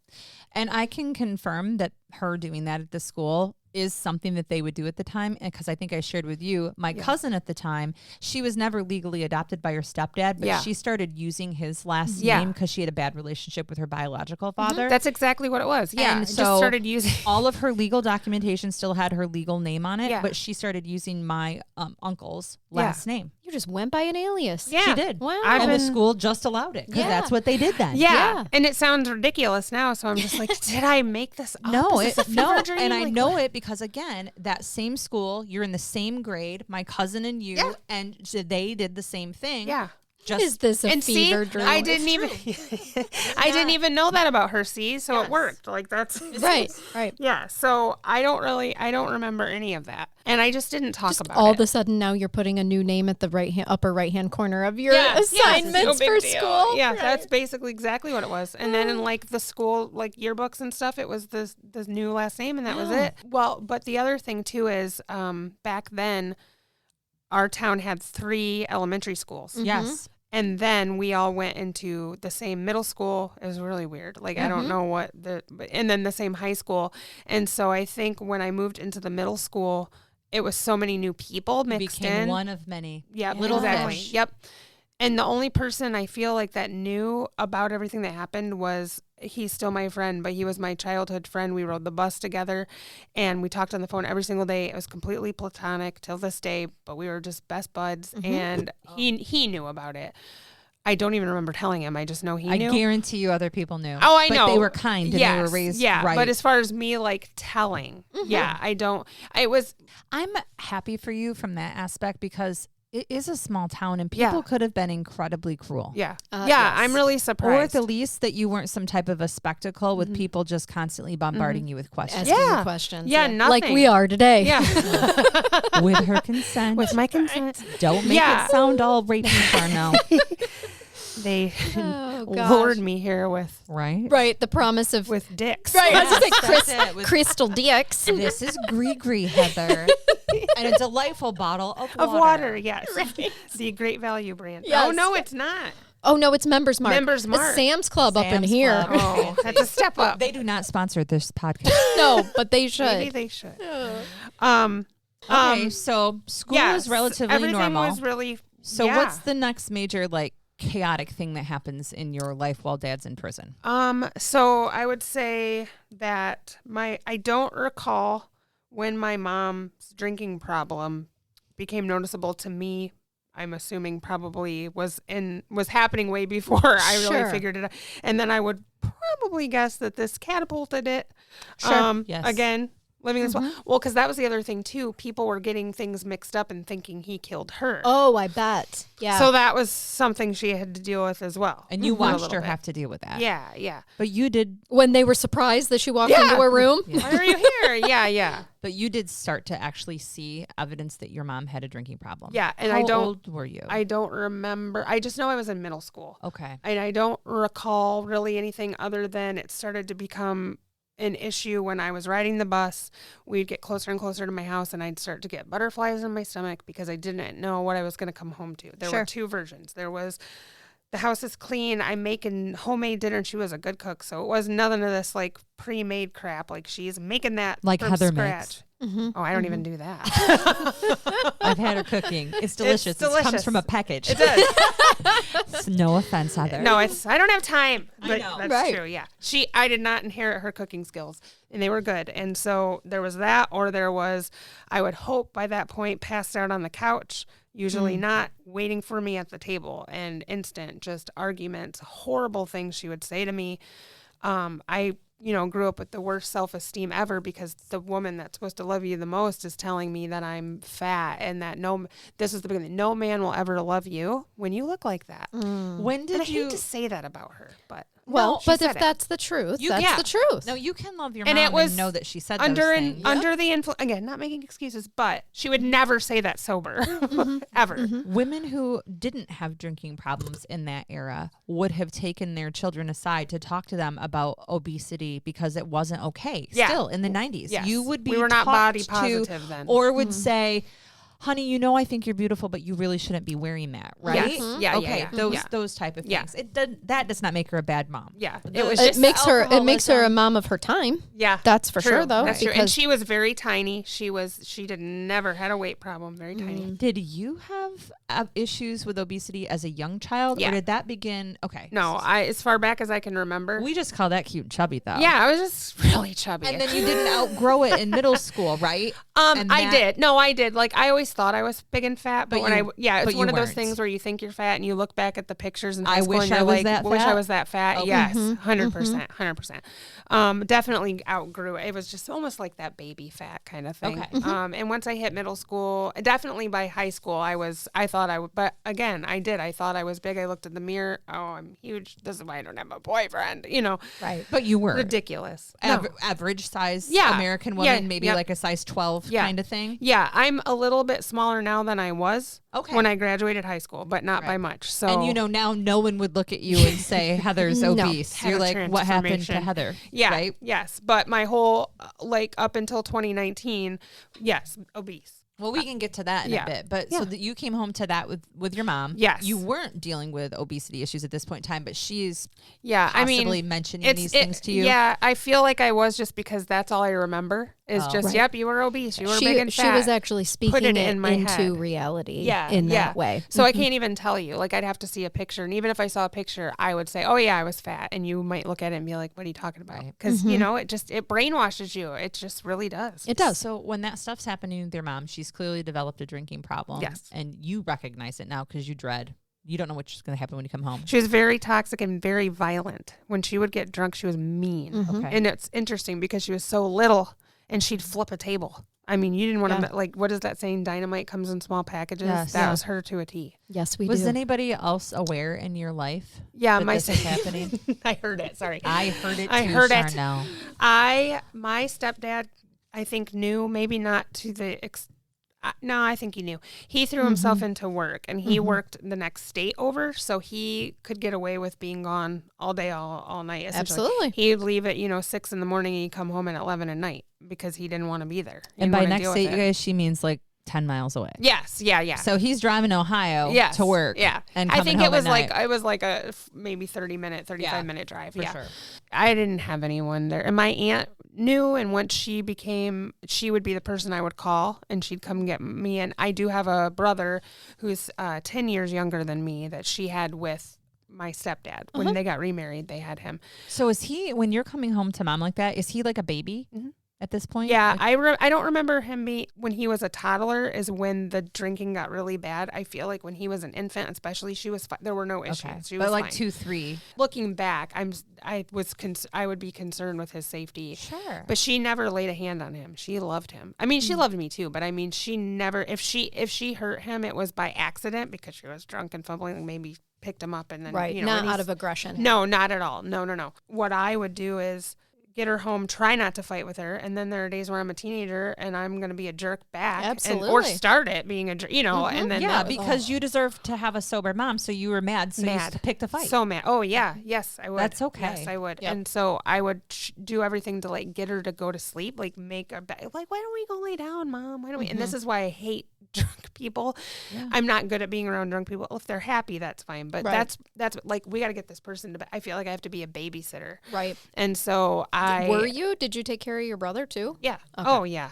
S2: And I can confirm that her doing that at the school is something that they would do at the time. And because I think I shared with you, my cousin at the time, she was never legally adopted by her stepdad, but she started using his last name because she had a bad relationship with her biological father.
S3: That's exactly what it was. Yeah.
S2: And
S3: so
S2: just
S3: started using
S2: all of her legal documentation still had her legal name on it, but she started using my uncle's last name.
S1: You just went by an alias.
S3: Yeah.
S2: She did.
S1: Wow.
S2: And the school just allowed it because that's what they did then.
S3: Yeah. And it sounds ridiculous now. So I'm just like, did I make this up?
S2: No,
S3: Is this a fever dream?
S2: and I
S3: Like,
S2: know
S3: what?
S2: it because again, that same school, you're in the same grade, my cousin and you, and they did the same thing.
S3: Yeah.
S1: Just is this a fever dream?
S3: I didn't even I didn't even know that about her, so it worked. Like that's
S1: right.
S3: Yeah. So I don't remember any of that. And I just didn't talk about
S1: all
S3: it.
S1: of a sudden now you're putting a new name at the upper right hand corner of your assignments for school.
S3: Yeah, that's basically exactly what it was. And then in like the school like yearbooks and stuff, it was this new last name, and that was it. Well, but the other thing too is back then our town had 3 elementary schools.
S2: Mm-hmm. Yes.
S3: And then we all went into the same middle school. It was really weird. Like, I don't know what and then the same high school. And so I think when I moved into the middle school, it was so many new people mixed
S2: Became
S3: in.
S2: one of many.
S3: Yeah,
S2: Little
S3: exactly.
S2: fish.
S3: Yep. And the only person I feel like that knew about everything that happened was, he's still my friend, but he was my childhood friend. We rode the bus together and we talked on the phone every single day. It was completely platonic till this day, but we were just best buds. And he knew about it. I don't even remember telling him. I just know he knew.
S2: I guarantee you other people knew.
S3: Oh, I know.
S2: But they were kind and they were raised right.
S3: But as far as me like telling, I don't.
S2: I'm happy for you from that aspect because it is a small town and people could have been incredibly cruel.
S3: Yeah.
S1: Yes.
S3: I'm really surprised.
S2: Or at the least that you weren't some type of a spectacle with people just constantly bombarding you with questions.
S1: Asking you questions.
S3: Yeah, nothing.
S1: Like we are today.
S3: Yeah.
S2: With her consent.
S3: With my consent.
S2: Don't make it sound all rapey porno.
S3: They lured me here with
S1: Right, the promise of
S3: with dicks.
S1: Right, I was
S2: Yes,
S1: gonna say crystal dicks.
S2: This is Gree, Heather. And a delightful bottle of
S3: water. Yes. Right. The Great Value brand.
S1: Yes.
S3: Oh, no, it's not.
S1: Oh, no, it's Members Mark.
S3: Members Mark.
S1: It's Sam's Club up in
S2: Sam's
S1: here.
S2: Club.
S3: Oh, that's a step up.
S2: They do not sponsor this podcast.
S1: No, but they should.
S3: Maybe they should.
S2: Okay, so school was relatively
S3: everything
S2: normal.
S3: was really.
S2: So what's the next major like chaotic thing that happens in your life while Dad's in prison?
S3: So I would say that I don't recall when my mom's drinking problem became noticeable to me. I'm assuming probably was happening way before I really figured it out. And then I would probably guess that this catapulted it.
S2: Sure. Yes.
S3: Again, living this well. Well, because that was the other thing too. People were getting things mixed up and thinking he killed her.
S1: Oh, I bet. Yeah.
S3: So that was something she had to deal with as well.
S2: And you watched her have to deal with that.
S3: Yeah, yeah.
S2: But you did.
S1: When they were surprised that she walked into her room.
S3: Why are you here? Yeah, yeah.
S2: But you did start to actually see evidence that your mom had a drinking problem.
S3: Yeah, and
S2: How old were you?
S3: I don't remember. I just know I was in middle school.
S2: Okay.
S3: And I don't recall really anything other than it started to become an issue when I was riding the bus. We'd get closer and closer to my house, and I'd start to get butterflies in my stomach because I didn't know what I was going to come home to. There were two versions. There was, the house is clean, I'm making homemade dinner, and she was a good cook, so it was nothing of this like pre-made crap. Like she's making that
S2: like
S3: from
S2: Heather
S3: scratch.
S2: makes.
S3: Oh, I don't even do that.
S2: I've had her cooking. It's delicious.
S3: It's delicious.
S2: It comes from a package.
S3: It does.
S2: No offense, Heather.
S3: No, I don't have time. But
S2: know.
S3: that's true. Yeah. I did not inherit her cooking skills, and they were good. And so there was that, or there was, I would hope by that point, passed out on the couch, usually not waiting for me at the table, and instant just arguments, horrible things she would say to me. I grew up with the worst self-esteem ever because the woman that's supposed to love you the most is telling me that I'm fat and that this is the beginning. No man will ever love you when you look like that.
S2: When did
S3: and I hate to say that about her, but
S1: well, but if that's the truth, that's the truth.
S2: No, you can love your
S3: and
S2: mom
S3: it was
S2: and know that she said
S3: under
S2: those things.
S3: under the influence. Again, not making excuses, but she would never say that sober, ever.
S2: Women who didn't have drinking problems in that era would have taken their children aside to talk to them about obesity because it wasn't okay.
S3: Yeah.
S2: Still in the 90s,
S3: Yes.
S2: you would be
S3: We were not body
S2: talked to,
S3: positive then.
S2: or would say, honey, I think you're beautiful, but you really shouldn't be wearing that, right?
S3: Yes. Yeah,
S2: okay,
S3: yeah.
S2: those type of
S3: Yeah.
S2: things. That does not make her a bad mom.
S3: Yeah,
S1: It makes her a mom of her time.
S3: Yeah,
S1: that's for
S3: true.
S1: sure, though.
S3: That's true. And she was very tiny. She never had a weight problem. Very tiny.
S2: Did you have issues with obesity as a young child, or did that begin? Okay,
S3: no, as far back as I can remember.
S2: We just call that cute and chubby, though.
S3: Yeah, I was just really chubby.
S2: And then you didn't outgrow it in middle school, right?
S3: I did. No, I did. Like I always thought I was big and fat, but it's one of those things where you think you're fat and you look back at the pictures and
S2: I wish I was that fat.
S3: Wish I was that fat.
S2: Okay.
S3: Yes, 100%. Definitely outgrew it. It was just almost like that baby fat kind of thing.
S2: Okay.
S3: And once I hit middle school, definitely by high school, I thought I would, but again, I did. I thought I was big. I looked in the mirror. Oh, I'm huge. This is why I don't have a boyfriend.
S2: Right. But you were
S3: ridiculous.
S2: Average size
S3: Yeah.
S2: American woman, maybe
S3: Yep.
S2: like a size 12 kind of thing.
S3: Yeah, I'm a little bit smaller now than I was when I graduated high school, but not by much. So
S2: and now no one would look at you and say Heather's obese. You're like, what happened to Heather?
S3: Yeah,
S2: right?
S3: Yes, but my whole up until 2019, yes, obese.
S2: Well, we can get to that in a bit. But so that you came home to that with your mom.
S3: Yes.
S2: You weren't dealing with obesity issues at this point in time, but she's
S3: possibly
S2: mentioning these things to you.
S3: Yeah, I feel like I was just because that's all I remember is yep, you were obese. You were big and fat.
S1: She was actually speaking it
S3: in my
S1: into
S3: head.
S1: reality in that way.
S3: So I can't even tell you. Like I'd have to see a picture. And even if I saw a picture, I would say, oh yeah, I was fat. And you might look at it and be like, what are you talking about? Because, it brainwashes you. It just really does.
S1: It does.
S2: So when that stuff's happening with your mom, she's clearly developed a drinking problem.
S3: Yes.
S2: And you recognize it now because you dread. You don't know what's going to happen when you come home.
S3: She was very toxic and very violent. When she would get drunk, she was mean.
S2: Okay.
S3: And it's interesting because she was so little and she'd flip a table. I mean, you didn't want to, what is that saying? Dynamite comes in small packages.
S2: Yes.
S3: That was her to a T.
S1: Yes, we do.
S2: Was anybody else aware in your life?
S3: Yeah,
S2: this is happening.
S3: I heard it. Sorry.
S2: I heard it.
S3: I
S2: too,
S3: heard
S2: Charnel.
S3: it. My stepdad, I think, knew, maybe not to the no, I think he knew. He threw himself into work, and he worked the next state over, so he could get away with being gone all day, all night.
S1: Absolutely.
S3: He'd leave at 6 a.m, and he'd come home at 11 at night because he didn't want to be there.
S2: And by next state, you guys, she means like 10 miles away.
S3: Yes, yeah.
S2: So he's driving Ohio to work.
S3: Yeah,
S2: and
S3: I think
S2: home
S3: it was
S2: at
S3: like a maybe 35-minute drive.
S2: For sure.
S3: I didn't have anyone there, and my aunt knew. And once she would be the person I would call, and she'd come get me. And I do have a brother who's 10 years younger than me that she had with my stepdad when they got remarried. They had him.
S2: So is he, when you're coming home to mom like that, is he like a baby?
S3: Mm-hmm.
S2: at this point?
S3: Yeah, I don't remember him when he was a toddler is when the drinking got really bad. I feel like when he was an infant, especially, there were no issues.
S2: Okay.
S3: She was
S2: but like
S3: fine.
S2: 2, 3.
S3: Looking back, I would be concerned with his safety.
S2: Sure.
S3: But she never laid a hand on him. She loved him. I mean, she loved me too, but I mean, she never, if she hurt him, it was by accident because she was drunk and fumbling, maybe picked him up and then,
S1: Right.
S3: you know,
S1: Not out of aggression.
S3: No, not at all. No. What I would do is get her home, try not to fight with her, and then there are days where I'm a teenager and I'm going to be a jerk back.
S1: Absolutely.
S3: Or start it being a jerk, you know, and then
S2: Yeah, because you deserve to have a sober mom, so you were mad, so you picked a fight.
S3: So mad. Oh, yeah. Yes, I would.
S2: That's okay.
S3: Yes, I would.
S1: Yep.
S3: And so I would do everything to, like, get her to go to sleep, like, make her bed. Like, why don't we go lay down, Mom? Why don't we? And this is why I hate drunk people.
S2: Yeah.
S3: I'm not good at being around drunk people. If they're happy, that's fine. But
S1: Right.
S3: that's like, we got to get this person to bed. I feel like I have to be a babysitter.
S1: Right.
S3: And so
S1: Were you? Did you take care of your brother too?
S3: Yeah.
S1: Okay.
S3: Oh, yeah.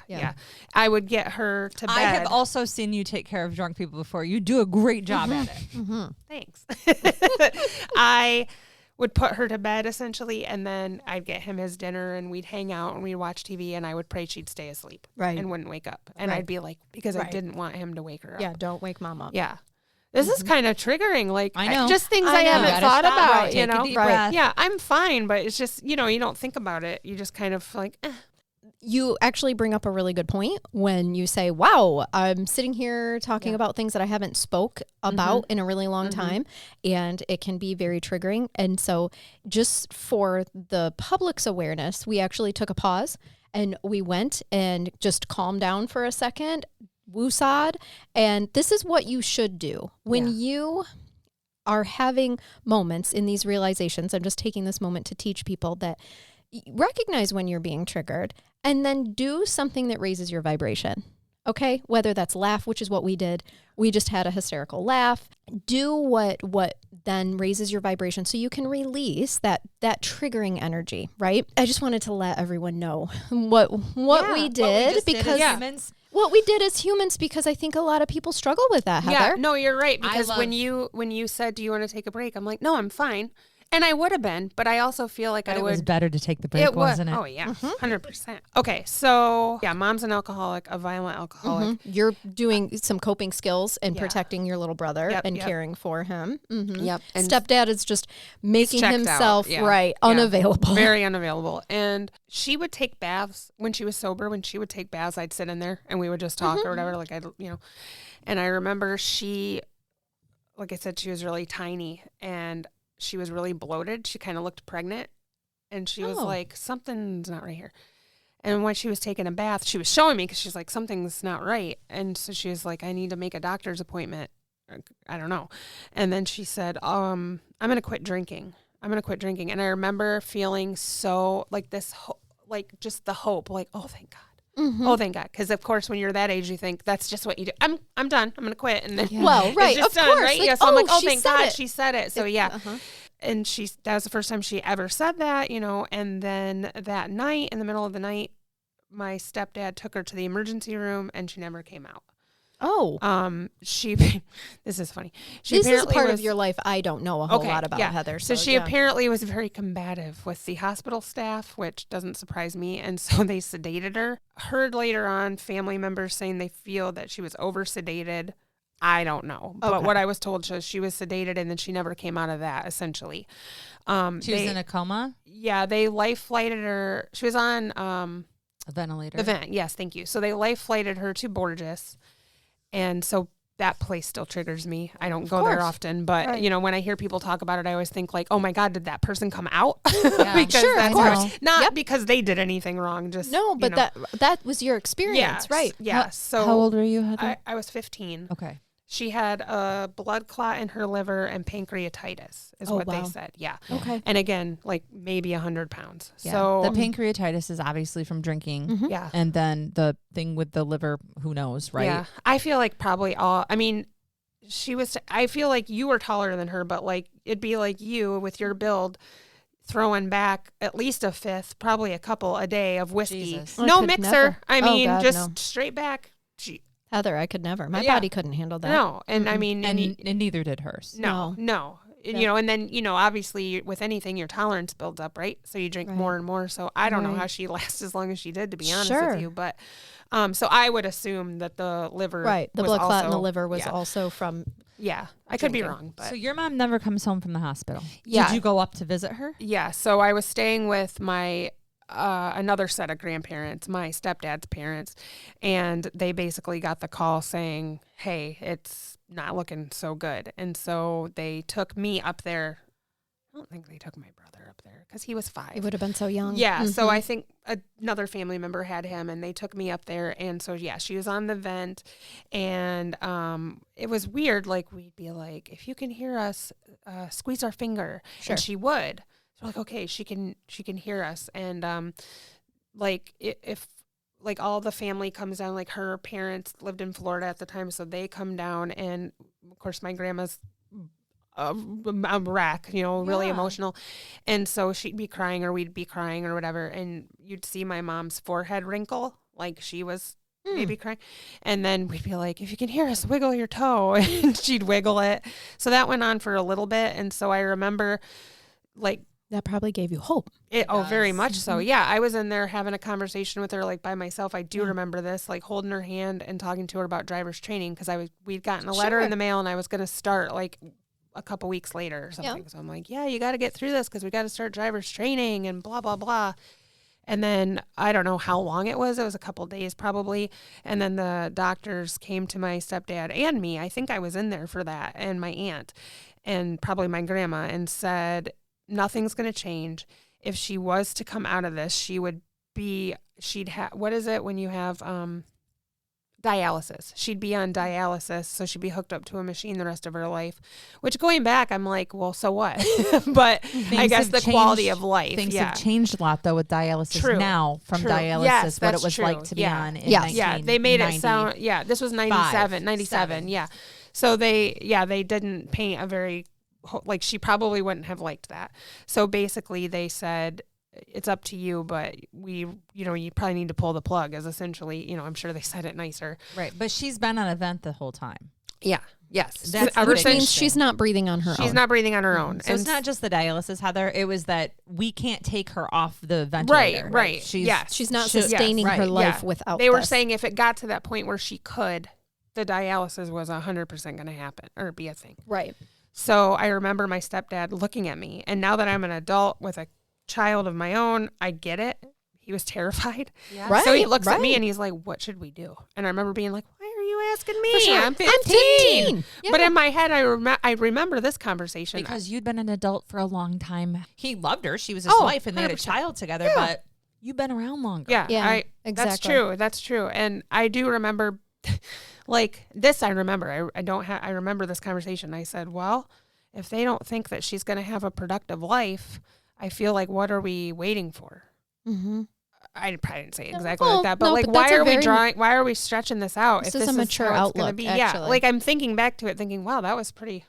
S3: I would get her to bed.
S2: I have also seen you take care of drunk people before. You do a great job at it.
S3: Thanks. I would put her to bed essentially, and then I'd get him his dinner, and we'd hang out and we'd watch TV, and I would pray she'd stay asleep,
S1: Right.
S3: and wouldn't wake up. And
S1: Right.
S3: I'd be like, because I
S1: Right.
S3: didn't want him to wake her up.
S1: Yeah. Don't wake mom up.
S3: Yeah. This is kind of triggering. Like,
S2: I know.
S3: just things
S1: I
S3: I,
S1: know.
S3: haven't
S2: Gotta
S3: thought
S2: stop.
S3: about.
S2: Right.
S3: You
S2: Take a
S3: know,
S2: deep
S1: Right.
S2: breath.
S3: yeah, I'm fine, but it's just, you know, you don't think about it. You just kind of like,
S1: You actually bring up a really good point when you say, wow, I'm sitting here talking about things that I haven't spoke about in a really long time, and it can be very triggering. And so just for the public's awareness, we actually took a pause and we went and just calmed down for a second, woosad. And this is what you should do when you are having moments in these realizations. I'm just taking this moment to teach people that recognize when you're being triggered and then do something that raises your vibration. Okay? Whether that's laugh, which is what we did. We just had a hysterical laugh. Do what then raises your vibration so you can release that triggering energy, right? I just wanted to let everyone know what we did because
S2: humans.
S1: what we did as humans, because I think a lot of people struggle with that, Heather.
S3: yeah, no, you're right. Because
S2: love-
S3: when you said, do you want to take a break? I'm like, no, I'm fine. And I would have been, but I also feel like
S2: But
S3: I
S2: it
S3: would.
S2: was better to take the break, wasn't it?
S3: Oh, yeah. 100%. Okay. So, yeah, mom's an alcoholic, a violent alcoholic.
S1: You're doing some coping skills and
S3: Yeah.
S1: protecting your little brother
S3: Yep,
S1: and
S3: yep.
S1: caring for him.
S3: Yep. And
S1: Stepdad is just making
S3: checked
S1: himself
S3: out, yeah.
S1: right,
S3: Yeah.
S1: unavailable.
S3: very unavailable. And she would take baths when she was sober. When she would take baths, I'd sit in there and we would just talk or whatever. Like, and I remember she, like I said, she was really tiny and she was really bloated. She kind of looked pregnant, and she was like, something's not right here. And when she was taking a bath, she was showing me because she's like, something's not right. And so she was like, I need to make a doctor's appointment. I don't know. And then she said, I'm going to quit drinking. I'm going to quit drinking. And I remember feeling so like this, like just the hope, like, oh, thank God. Oh, thank God. Because, of course, when you're that age, you think that's just what you do. I'm done. I'm going to quit. And then
S1: Well, right,
S3: it's just
S1: of
S3: done,
S1: course.
S3: right?
S1: Like,
S3: Yeah, so I'm like, oh,
S1: she
S3: thank
S1: said
S3: God
S1: it.
S3: she said it. So, yeah. And that was the first time she ever said that, you know. And then that night, in the middle of the night, my stepdad took her to the emergency room and she never came out.
S1: Oh,
S3: This is funny.
S1: this is a part of your life I don't know a whole
S3: Okay,
S1: lot about,
S3: yeah.
S1: Heather.
S3: So she
S1: yeah.
S3: apparently was very combative with the hospital staff, which doesn't surprise me. And so they sedated her. Heard later on family members saying they feel that she was over sedated. I don't know. But
S1: Okay.
S3: what I was told was she was sedated and then she never came out of that, essentially.
S2: She was in a coma?
S3: Yeah, they life flighted her. She was on
S2: A ventilator.
S3: the vent. Yes, thank you. So they life flighted her to Borges. And so that place still triggers me. I don't go there
S1: course.
S3: often, but
S1: Right.
S3: you know, when I hear people talk about it, I always think like, oh my God, did that person come out?
S2: Yeah.
S3: Because
S1: Sure, of
S3: that's
S1: course.
S3: not
S1: Yep.
S3: because they did anything wrong. Just
S1: No,
S3: you
S1: but
S3: know.
S1: that was your experience,
S3: Yes,
S1: right?
S3: Yeah. So
S2: How old were you, Heather?
S3: I was 15.
S2: Okay.
S3: She had a blood clot in her liver and pancreatitis is
S1: Oh,
S3: what
S1: wow.
S3: they said. Yeah.
S1: Okay.
S3: And again, like maybe 100 pounds.
S2: Yeah.
S3: So
S2: the pancreatitis is obviously from drinking.
S3: yeah.
S2: And then the thing with the liver, who knows, right?
S3: Yeah. I feel like probably I mean, I feel like you were taller than her, but like it'd be like you with your build throwing back at least a fifth, probably a couple a day of whiskey.
S2: Jesus.
S1: I
S3: No
S1: could
S3: mixer.
S1: never.
S3: I
S1: Oh,
S3: mean,
S1: God,
S3: just
S1: no.
S3: straight back.
S1: Heather, I could never. My
S3: Yeah.
S1: body couldn't handle that.
S3: No. And I mean,
S2: And neither did hers.
S3: no. you know, and then, you know, obviously with anything, your tolerance builds up, right? So you drink more and more. So I don't know how she lasts as long as she did, to be honest with you. But so I would assume that the liver,
S1: the blood clot in the liver was also from.
S3: Yeah, I could be wrong. But.
S2: So your mom never comes home from the hospital.
S3: Yeah.
S2: Did you go up to visit her?
S3: Yeah. So I was staying with my another set of grandparents, my stepdad's parents, and they basically got the call saying, hey, it's not looking so good. And so they took me up there. I don't think they took my brother up there because he was 5.
S1: He would have been so young.
S3: Yeah. So I think another family member had him, and they took me up there. And so, yeah, she was on the vent, and it was weird. Like, we'd be like, if you can hear us, squeeze our finger. And she would. So like, okay, she can hear us. And like if like all the family comes down, like her parents lived in Florida at the time, so they come down, and of course my grandma's a wreck, you know, really emotional. And so she'd be crying, or we'd be crying, or whatever, and you'd see my mom's forehead wrinkle like she was maybe crying. And then we'd be like, if you can hear us, wiggle your toe. And she'd wiggle it. So that went on for a little bit. And so I remember like,
S1: that probably gave you hope.
S3: Very much so. Yeah. I was in there having a conversation with her, like by myself. I do remember this, like holding her hand and talking to her about driver's training. Cause we'd gotten a letter in the mail, and I was going to start like a couple weeks later or something. So I'm like, yeah, you got to get through this, cause we got to start driver's training and blah, blah, blah. And then I don't know how long it was. It was a couple days probably. And then the doctors came to my stepdad and me. I think I was in there for that, and my aunt and probably my grandma, and said, nothing's going to change. If she was to come out of this, she'd have, what is it when you have dialysis? She'd be on dialysis, so she'd be hooked up to a machine the rest of her life, which going back, I'm like, well, so what? But I guess the quality of life.
S2: Things have changed a lot, though, with dialysis now from dialysis, what it was like to be on in 1990.
S3: They made it sound, this was 97. Yeah. So they didn't paint a very, like, she probably wouldn't have liked that. So basically they said, it's up to you, but you probably need to pull the plug, is essentially, I'm sure they said it nicer.
S2: Right. But she's been on a vent the whole time.
S3: Yeah. Yes.
S1: Which means she's not breathing on her own.
S3: She's not breathing on her own.
S2: So it's not just the dialysis, Heather. It was that we can't take her off the ventilator.
S3: Right.
S1: She's not sustaining her life without
S3: They were saying if it got to that point where she could, the dialysis was 100% going to happen or be a thing.
S1: Right.
S3: So I remember my stepdad looking at me, and now that I'm an adult with a child of my own, I get it. He was terrified. Yeah.
S1: Right,
S3: so he looks at me and he's like, what should we do? And I remember being like, why are you asking me?
S1: Sure.
S3: I'm 15. Yeah. But in my head, I remember this conversation.
S2: Because you'd been an adult for a long time. He loved her. She was his wife, and they had a child together, but you've been around longer.
S3: Yeah,
S1: exactly.
S3: That's true. And I do remember like this. I remember, I remember this conversation. I said, well, if they don't think that she's going to have a productive life, I feel like, what are we waiting for?
S1: Mm-hmm.
S3: I probably didn't say exactly like that, but why are we stretching this out?
S1: This is a mature outlook, actually.
S3: Yeah, like I'm thinking back to it thinking, wow, that was pretty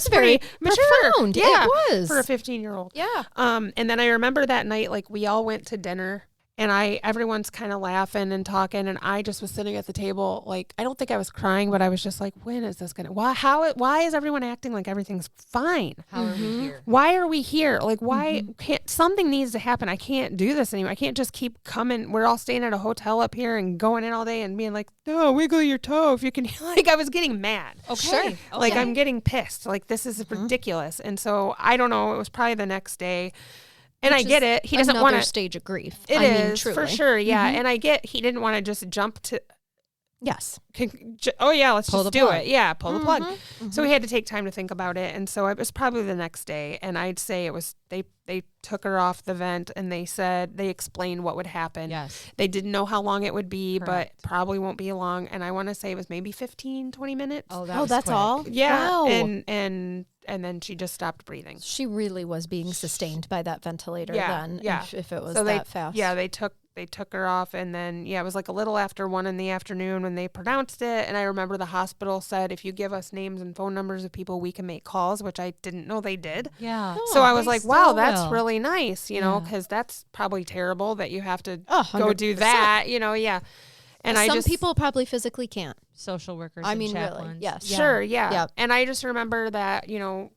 S1: very
S3: mature.
S1: Profound.
S3: Yeah,
S1: it was.
S3: For a 15-year-old.
S1: Yeah.
S3: And then I remember that night, like we all went to dinner, and everyone's kind of laughing and talking, and I just was sitting at the table, like, I don't think I was crying, but I was just like, when is this why is everyone acting like everything's fine?
S2: How are we here?
S3: Why are we here? Like, why can't something needs to happen? I can't do this anymore. I can't just keep coming. We're all staying at a hotel up here and going in all day and being like, no, wiggle your toe if you can. Like, I was getting mad.
S2: Okay.
S3: Like, I'm getting pissed. Like, this is ridiculous. And so I don't know. It was probably the next day. And I get it. He doesn't want to
S1: stage of grief.
S3: It is for sure. Yeah. And I get he didn't want to just jump to.
S1: Yes.
S3: Let's just do it. Yeah. Pull the plug.
S1: Mm-hmm.
S3: So we had to take time to think about it. And so it was probably the next day. And I'd say it was, they took her off the vent, and they explained what would happen.
S2: Yes.
S3: They didn't know how long it would be,
S2: Correct.
S3: but probably won't be long. And I want to say it was maybe 15, 20 minutes.
S1: That's
S2: quick.
S1: all?
S3: Yeah.
S1: Wow.
S3: And then she just stopped breathing.
S1: She really was being sustained by that ventilator then.
S3: Yeah.
S1: If it was
S3: so
S1: that fast.
S3: Yeah, they took her off, and then it was like a little after 1 p.m. when they pronounced it. And I remember the hospital said, if you give us names and phone numbers of people, we can make calls, which I didn't know they did.
S2: Yeah.
S3: So I was like, wow, that's really nice, because that's probably terrible that you have to go do that, yeah. And
S1: some people probably physically can't.
S2: Social workers
S1: I
S2: and
S1: mean,
S2: chaplains.
S1: really, yes.
S3: Sure, yeah.
S1: Yep.
S3: And I just remember that,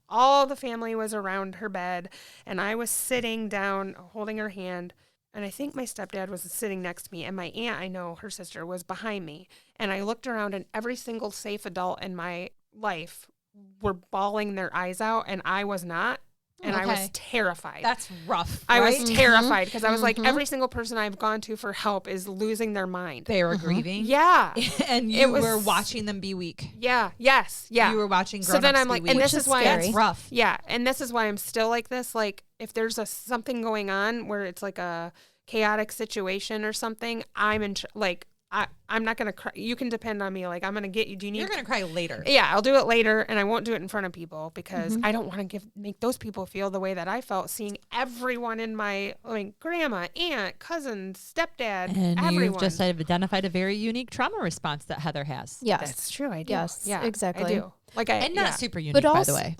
S3: all the family was around her bed, and I was sitting down holding her hand, and I think my stepdad was sitting next to me, and my aunt, I know her sister, was behind me. And I looked around, and every single safe adult in my life were bawling their eyes out, and I was not. And I was terrified.
S2: That's rough.
S3: I
S2: right?
S3: was terrified because I was like, every single person I've gone to for help is losing their mind.
S2: They were grieving.
S3: Yeah.
S2: And you were watching them be weak.
S3: Yeah. Yes. Yeah.
S2: You were watching grown-ups
S3: So then I'm
S2: be
S3: like,
S2: weak.
S3: and this is why
S2: that's rough.
S3: Yeah. And this is why I'm still like this. Like, if there's something going on where it's like a chaotic situation or something, I'm not going to cry. You can depend on me. Like, I'm going to get you.
S2: You're going to cry later.
S3: Yeah, I'll do it later, and I won't do it in front of people because I don't want to make those people feel the way that I felt seeing everyone in grandma, aunt, cousin, stepdad,
S2: And
S3: everyone.
S2: you've just identified a very unique trauma response that Heather has.
S1: Yes.
S3: That's true. I do.
S1: Yes,
S3: Yeah,
S1: exactly.
S3: I do.
S2: And not super unique, by the way.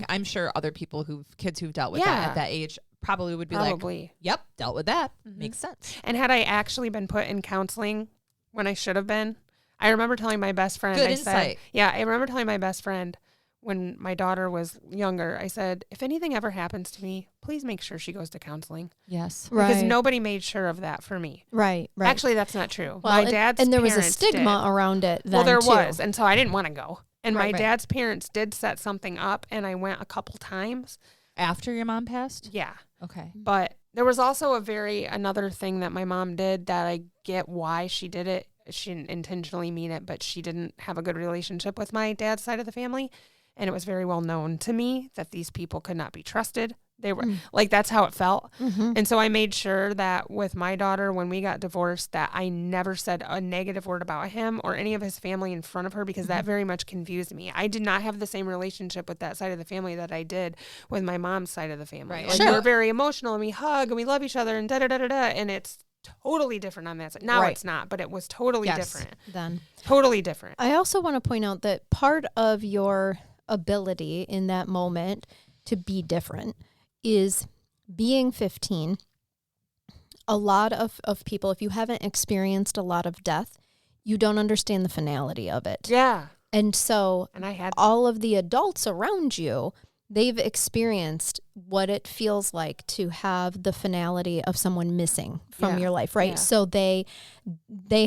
S2: I'm sure other people kids who've dealt with that at that age probably would be like, yep, dealt with that. Makes sense.
S3: And had I actually been put in counseling when I should have been, I remember telling my best friend.
S2: Good insight.
S3: I remember telling my best friend when my daughter was younger, I said, if anything ever happens to me, please make sure she goes to counseling.
S2: Yes.
S3: Because nobody made sure of that for me.
S1: Right.
S3: Actually, that's not true.
S1: Well,
S3: my dad's
S1: and there was a
S3: parents
S1: stigma
S3: did.
S1: around it then,
S3: well, there
S1: too.
S3: was. And so I didn't want to go. And my
S1: Right.
S3: dad's parents did set something up, and I went a couple times.
S2: After your mom passed?
S3: Yeah.
S2: Okay.
S3: But there was also another thing that my mom did that I get why she did it. She didn't intentionally mean it, but she didn't have a good relationship with my dad's side of the family. And it was very well known to me that these people could not be trusted. They were that's how it felt. And so I made sure that with my daughter, when we got divorced, that I never said a negative word about him or any of his family in front of her, because that very much confused me. I did not have the same relationship with that side of the family that I did with my mom's side of the family.
S2: Right.
S3: Like, we're very emotional and we hug and we love each other and da-da-da-da-da. And it's totally different on that side. Now it's not, but it was totally different.
S1: Then.
S3: Totally different.
S1: I also want to point out that part of your ability in that moment to be different is being 15. A lot of people, if you haven't experienced a lot of death, you don't understand the finality of it.
S3: Yeah.
S1: And so
S3: And I had
S1: all of the adults around you, they've experienced what it feels like to have the finality of someone missing from your life, right?
S3: Yeah.
S1: So they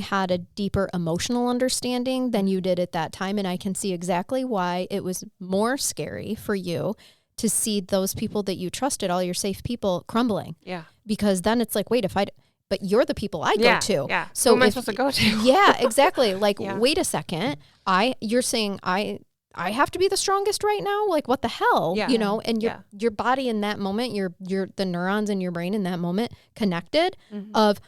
S1: had a deeper emotional understanding than you did at that time. And I can see exactly why it was more scary for you to see those people that you trusted, all your safe people, crumbling.
S3: Yeah.
S1: Because then it's like, wait, but you're the people I go to.
S3: Yeah.
S1: So
S3: who am I supposed to go to?
S1: Yeah, exactly. Like,
S3: Yeah.
S1: wait a second. You're saying I have to be the strongest right now? Like, what the hell?
S3: Yeah.
S1: And your body in that moment, the neurons in your brain in that moment connected of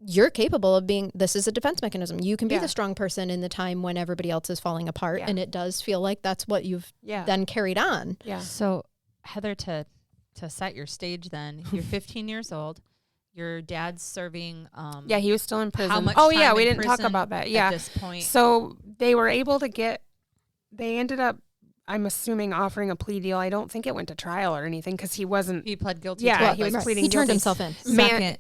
S1: you're capable of being, this is a defense mechanism. You can be the strong person in the time when everybody else is falling apart.
S3: Yeah.
S1: And it does feel like that's what you've then carried on.
S3: Yeah.
S2: So, Heather, to set your stage then, you're 15 years old. Your dad's serving.
S3: Yeah, he was still in prison.
S2: How much
S3: Oh,
S2: time
S3: yeah,
S2: in
S3: we didn't talk
S2: prison
S3: about that.
S2: at
S3: Yeah.
S2: this point?
S3: So they were able to they ended up, I'm assuming, offering a plea deal. I don't think it went to trial or anything because he wasn't.
S2: He pled guilty.
S3: Yeah,
S2: to it,
S3: he was
S2: like
S3: pleading
S1: He turned
S3: guilty.
S1: himself in.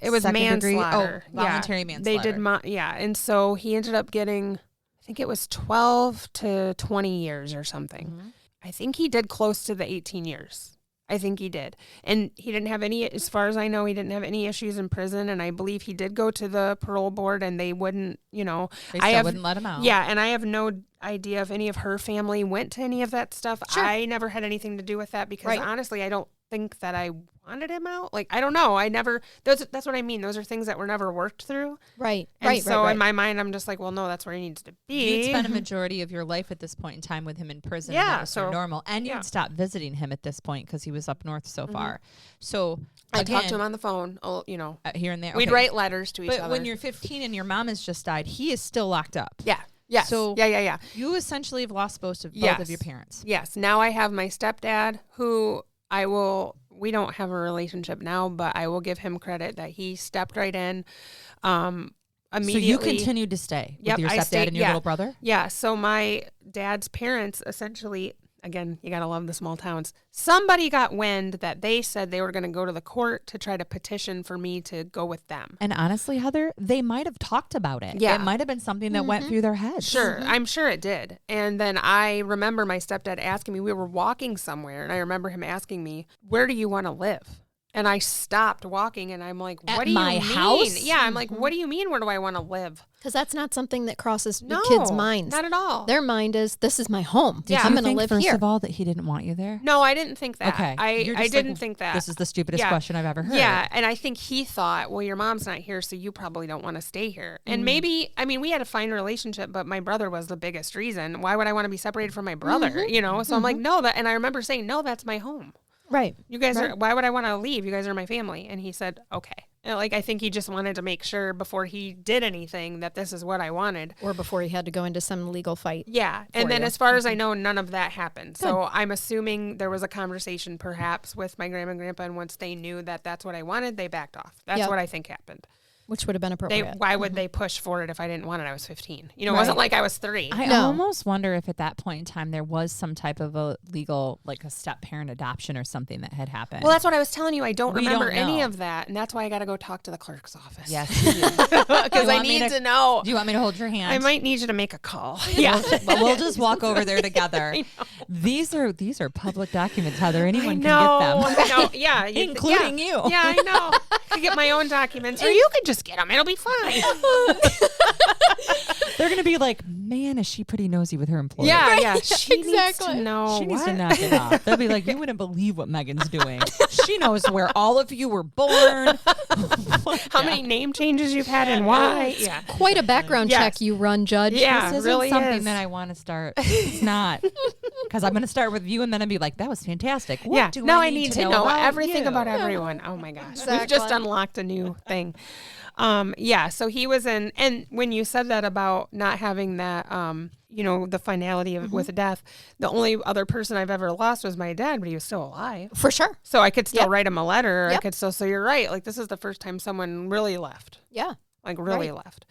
S3: It was
S2: second degree?
S3: manslaughter.
S2: Oh, voluntary
S3: Yeah.
S2: manslaughter.
S3: They did, and so he ended up getting, I think it was 12 to 20 years or something. I think he did close to the 18 years. I think he did. And he didn't have as far as I know, he didn't have any issues in prison. And I believe he did go to the parole board and they wouldn't,
S2: They still wouldn't let him out.
S3: Yeah. And I have no idea if any of her family went to any of that stuff.
S1: Sure.
S3: I never had anything to do with that because honestly, I don't think that I wanted him out. Like, I don't know. That's what I mean. Those are things that were never worked through.
S1: Right.
S3: And so in my mind, I'm just like, well, no, that's where he needs to be.
S2: You'd spend a majority of your life at this point in time with him in prison.
S3: Yeah,
S2: And that was
S3: so-
S2: normal. And you'd stop visiting him at this point because he was up north so far. So
S3: I
S2: again,
S3: talked to him on the phone,
S2: here and there.
S3: We'd
S2: Okay.
S3: write letters to each
S2: But
S3: other.
S2: when you're 15 and your mom has just died, he is still locked up.
S3: Yeah. Yes.
S2: So
S3: yeah.
S2: you essentially have lost both of
S3: Yes.
S2: your parents.
S3: Yes. Now I have my stepdad who we don't have a relationship now, but I will give him credit that he stepped right in. Immediately.
S2: So you continued to stay with your
S3: I
S2: stepdad
S3: stayed-
S2: and your little brother?
S3: Yeah. So my dad's parents essentially, again, you got to love the small towns. Somebody got wind that they said they were going to go to the court to try to petition for me to go with them.
S2: And honestly, Heather, they might have talked about it.
S3: Yeah.
S2: It might have been something that went through their heads.
S3: Sure. I'm sure it did. And then I remember my stepdad asking me, we were walking somewhere, and I remember him asking me, where do you want to live? And I stopped walking, and I'm like, what
S2: At
S3: do you
S2: my
S3: mean?
S2: house?
S3: Yeah, I'm like, what do you mean, where do I want to live?
S1: Because that's not something that crosses the
S3: No,
S1: kids' minds.
S3: not at all.
S1: Their mind is, this is my home.
S3: Yeah.
S1: I'm
S2: You
S1: going to
S2: think,
S1: live
S2: first
S1: here.
S2: of all, that he didn't want you there?
S3: No, I didn't think that.
S2: Okay. You're
S3: I
S2: just
S3: didn't
S2: like,
S3: think that.
S2: This is the stupidest question I've ever heard.
S3: Yeah, and I think he thought, well, your mom's not here, so you probably don't want to stay here. And maybe, I mean, we had a fine relationship, but my brother was the biggest reason. Why would I want to be separated from my brother? You know? So I'm like, no, and I remember saying, no, that's my home.
S1: Right.
S3: You guys are, why would I want to leave? You guys are my family. And he said, okay. And like, I think he just wanted to make sure before he did anything that this is what I wanted.
S1: Or before he had to go into some legal fight.
S3: Yeah. And then
S1: you.
S3: as far as I know, none of that happened. So I'm assuming there was a conversation perhaps with my grandma and grandpa. And once they knew that that's what I wanted, they backed off. That's
S1: Yep.
S3: what I think happened.
S1: Which would have been appropriate.
S3: Why would they push for it if I didn't want it? I was 15. You know, it
S1: Right.
S3: wasn't like I was 3.
S2: I
S1: No.
S2: almost wonder if at that point in time there was some type of a legal, like a step-parent adoption or something that had happened.
S3: Well, that's what I was telling you. I don't
S2: We
S3: remember
S2: don't
S3: any
S2: know.
S3: of that. And that's why I got to go talk to the clerk's office.
S2: Yes, you do.
S3: Because I
S2: want me
S3: need
S2: to-
S3: to know.
S2: Do you want me to hold your hand?
S3: I might need you to make a call.
S2: But we'll just walk over there together. These are public documents, Heather. Anyone
S3: I know.
S2: can get them.
S3: I know. Yeah.
S2: Including you.
S3: Yeah, I know. I could get my own documents. Or you could just get them. It'll be fine.
S2: They're going to be like, man, is she pretty nosy with her employees?
S3: Yeah, yeah. She needs
S1: Exactly.
S3: to know.
S2: She needs to
S3: what?
S2: knock it off. They'll be like, you wouldn't believe what Megan's doing. She knows where all of you were born.
S3: How many name changes you've had and why. Yeah.
S1: Quite a background
S3: Yes.
S1: check you run, Judge.
S3: Yeah.
S2: This isn't
S3: really
S2: something
S3: is.
S2: that I want to start. It's not. Because I'm going to start with you and then I'd be like, that was fantastic. What
S3: Yeah.
S2: do
S3: Now
S2: I
S3: I need to know
S2: about
S3: everything
S2: you?
S3: about everyone. Oh my gosh. We've
S1: Exactly.
S3: just unlocked a new thing. Yeah. So he was in, and when you said that about not having that, you know, the finality of with death, the only other person I've ever lost was my dad, but he was still alive.
S1: For sure.
S3: So I could still
S1: Yep.
S3: write him a letter. Or I
S1: Yep.
S3: could still, so you're right. Like this is the first time someone really left.
S1: Yeah.
S3: Like really
S1: Right.
S3: left.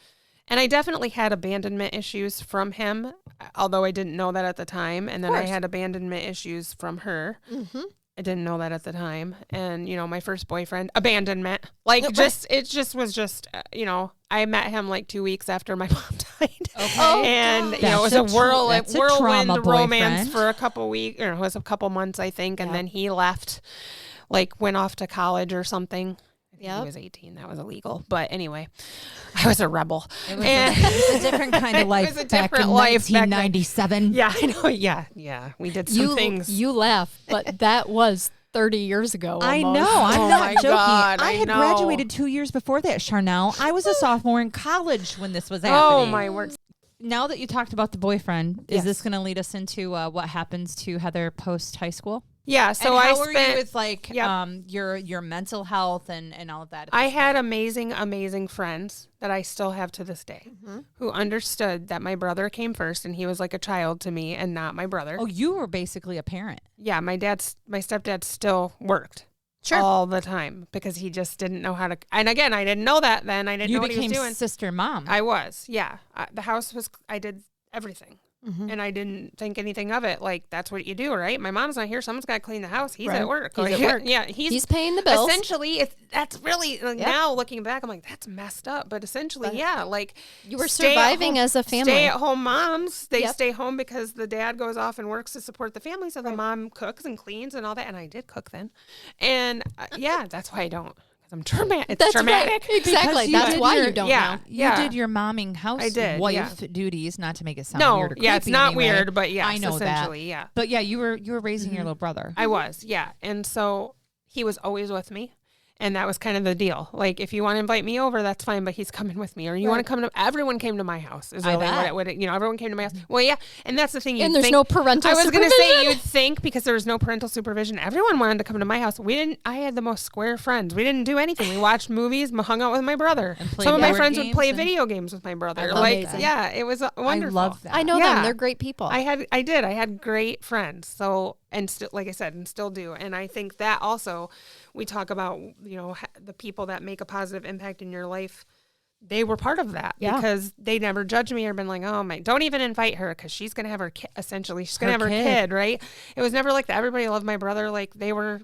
S3: And I definitely had abandonment issues from him, although I didn't know that at the time. And then I
S1: course.
S3: had abandonment issues from her.
S1: Mm-hmm.
S3: I didn't know that at the time. And, you know, my first boyfriend, abandonment. Like
S1: Yep.
S3: just, it just was just, you know, I met him like 2 weeks after my mom died.
S1: Oh,
S3: And, you know, it was
S2: That's
S3: a
S2: that's a
S3: whirlwind
S2: trauma
S3: romance
S2: boyfriend.
S3: for a couple weeks, or it was a couple months, I think. And
S1: Yeah.
S3: then he left, like went off to college or something. I think
S1: Yep.
S3: he was 18. That was illegal. But anyway, I was a rebel.
S2: It was,
S3: And-
S2: it was a different kind of
S3: It
S2: life
S3: was a
S2: back
S3: different
S2: in
S3: life back then.
S2: 1997.
S3: Yeah, I know. Yeah, yeah. We did some things.
S1: You laugh, but that was 30 years ago.
S2: I
S1: almost.
S2: know. I'm
S3: Oh
S2: not
S3: my
S2: joking.
S3: God,
S2: I
S3: I
S2: had
S3: know.
S2: graduated 2 years before that, Charnel. I was a sophomore in college when this was
S3: Oh
S2: happening.
S3: my word.
S2: Now that you talked about the boyfriend, is
S3: Yes.
S2: this going to lead us into what happens to Heather post high school?
S3: Yeah. So
S2: and
S3: I
S2: how are
S3: spent.
S2: you with like
S3: Yep.
S2: your mental health and all of that?
S3: I had amazing friends that I still have to this day
S2: Mm-hmm.
S3: who understood that my brother came first and he was like a child to me and not my brother.
S2: Oh, you were basically a parent.
S3: Yeah, my stepdad still worked all the time because he just didn't know how to. And again, I didn't know that then. I didn't
S2: You
S3: know what he was
S2: became
S3: doing.
S2: sister mom.
S3: I was, yeah. The house was, I did everything.
S1: Mhm.
S3: And I didn't think anything of it. Like, that's what you do, right? My mom's not here. Someone's got to clean the house. He's
S1: Right.
S3: at work.
S1: He's
S3: Like,
S1: at work.
S3: Yeah,
S1: He's paying the bills.
S3: Essentially, that's really, like,
S1: Yep.
S3: now looking back, I'm like, that's messed up. But essentially,
S1: But
S3: yeah, like.
S1: You were
S3: stay at
S1: surviving
S3: home-
S1: as a family.
S3: Stay-at-home moms, they
S1: Yep.
S3: stay home because the dad goes off and works to support the family. So the mom cooks and cleans and all that. And I did cook then. And, yeah, that's why I don't. I'm traumatic. It's
S1: That's
S3: traumatic.
S1: right. Exactly.
S2: you
S1: That's
S2: did
S1: why
S2: your-
S1: you don't
S3: yeah.
S1: know.
S2: You did your momming
S3: I did,
S2: housewife duties, not to make it sound
S3: No,
S2: weird or
S3: yeah, it's
S2: creepy
S3: not
S2: anyway.
S3: weird, but yes,
S2: I know
S3: essentially,
S2: that.
S3: yeah.
S2: But yeah, you were raising your little brother.
S3: I was, yeah. And so he was always with me. And that was kind of the deal. Like, if you want to invite me over, that's fine, but he's coming with me. Or you want to come to, everyone came to my house. Is
S2: I
S3: really
S2: bet.
S3: what it, you know, everyone came to my house. Well, yeah. And that's the thing.
S1: And
S3: you'd
S1: there's
S3: think-
S1: no parental
S3: I was
S1: supervision.
S3: going to say, you'd think because there was no parental supervision, everyone wanted to come to my house. I had the most square friends. We didn't do anything. We watched movies, hung out with my brother.
S2: And played
S3: Some of my
S2: board
S3: friends would
S2: games
S3: play
S2: and-
S3: video games with my brother.
S1: love
S3: Like,
S1: that.
S3: yeah, it was wonderful.
S2: I love that.
S1: I know
S3: Yeah.
S1: them. They're great people.
S3: I had great friends. So, and still, like I said, and still do. And I think that also, we talk about, you know, the people that make a positive impact in your life, they were part of that because they never judged me or been like, oh my, don't even invite her because she's going to have her kid, essentially. She's going to have her kid, right? It was never like that. Everybody loved my brother. Like they were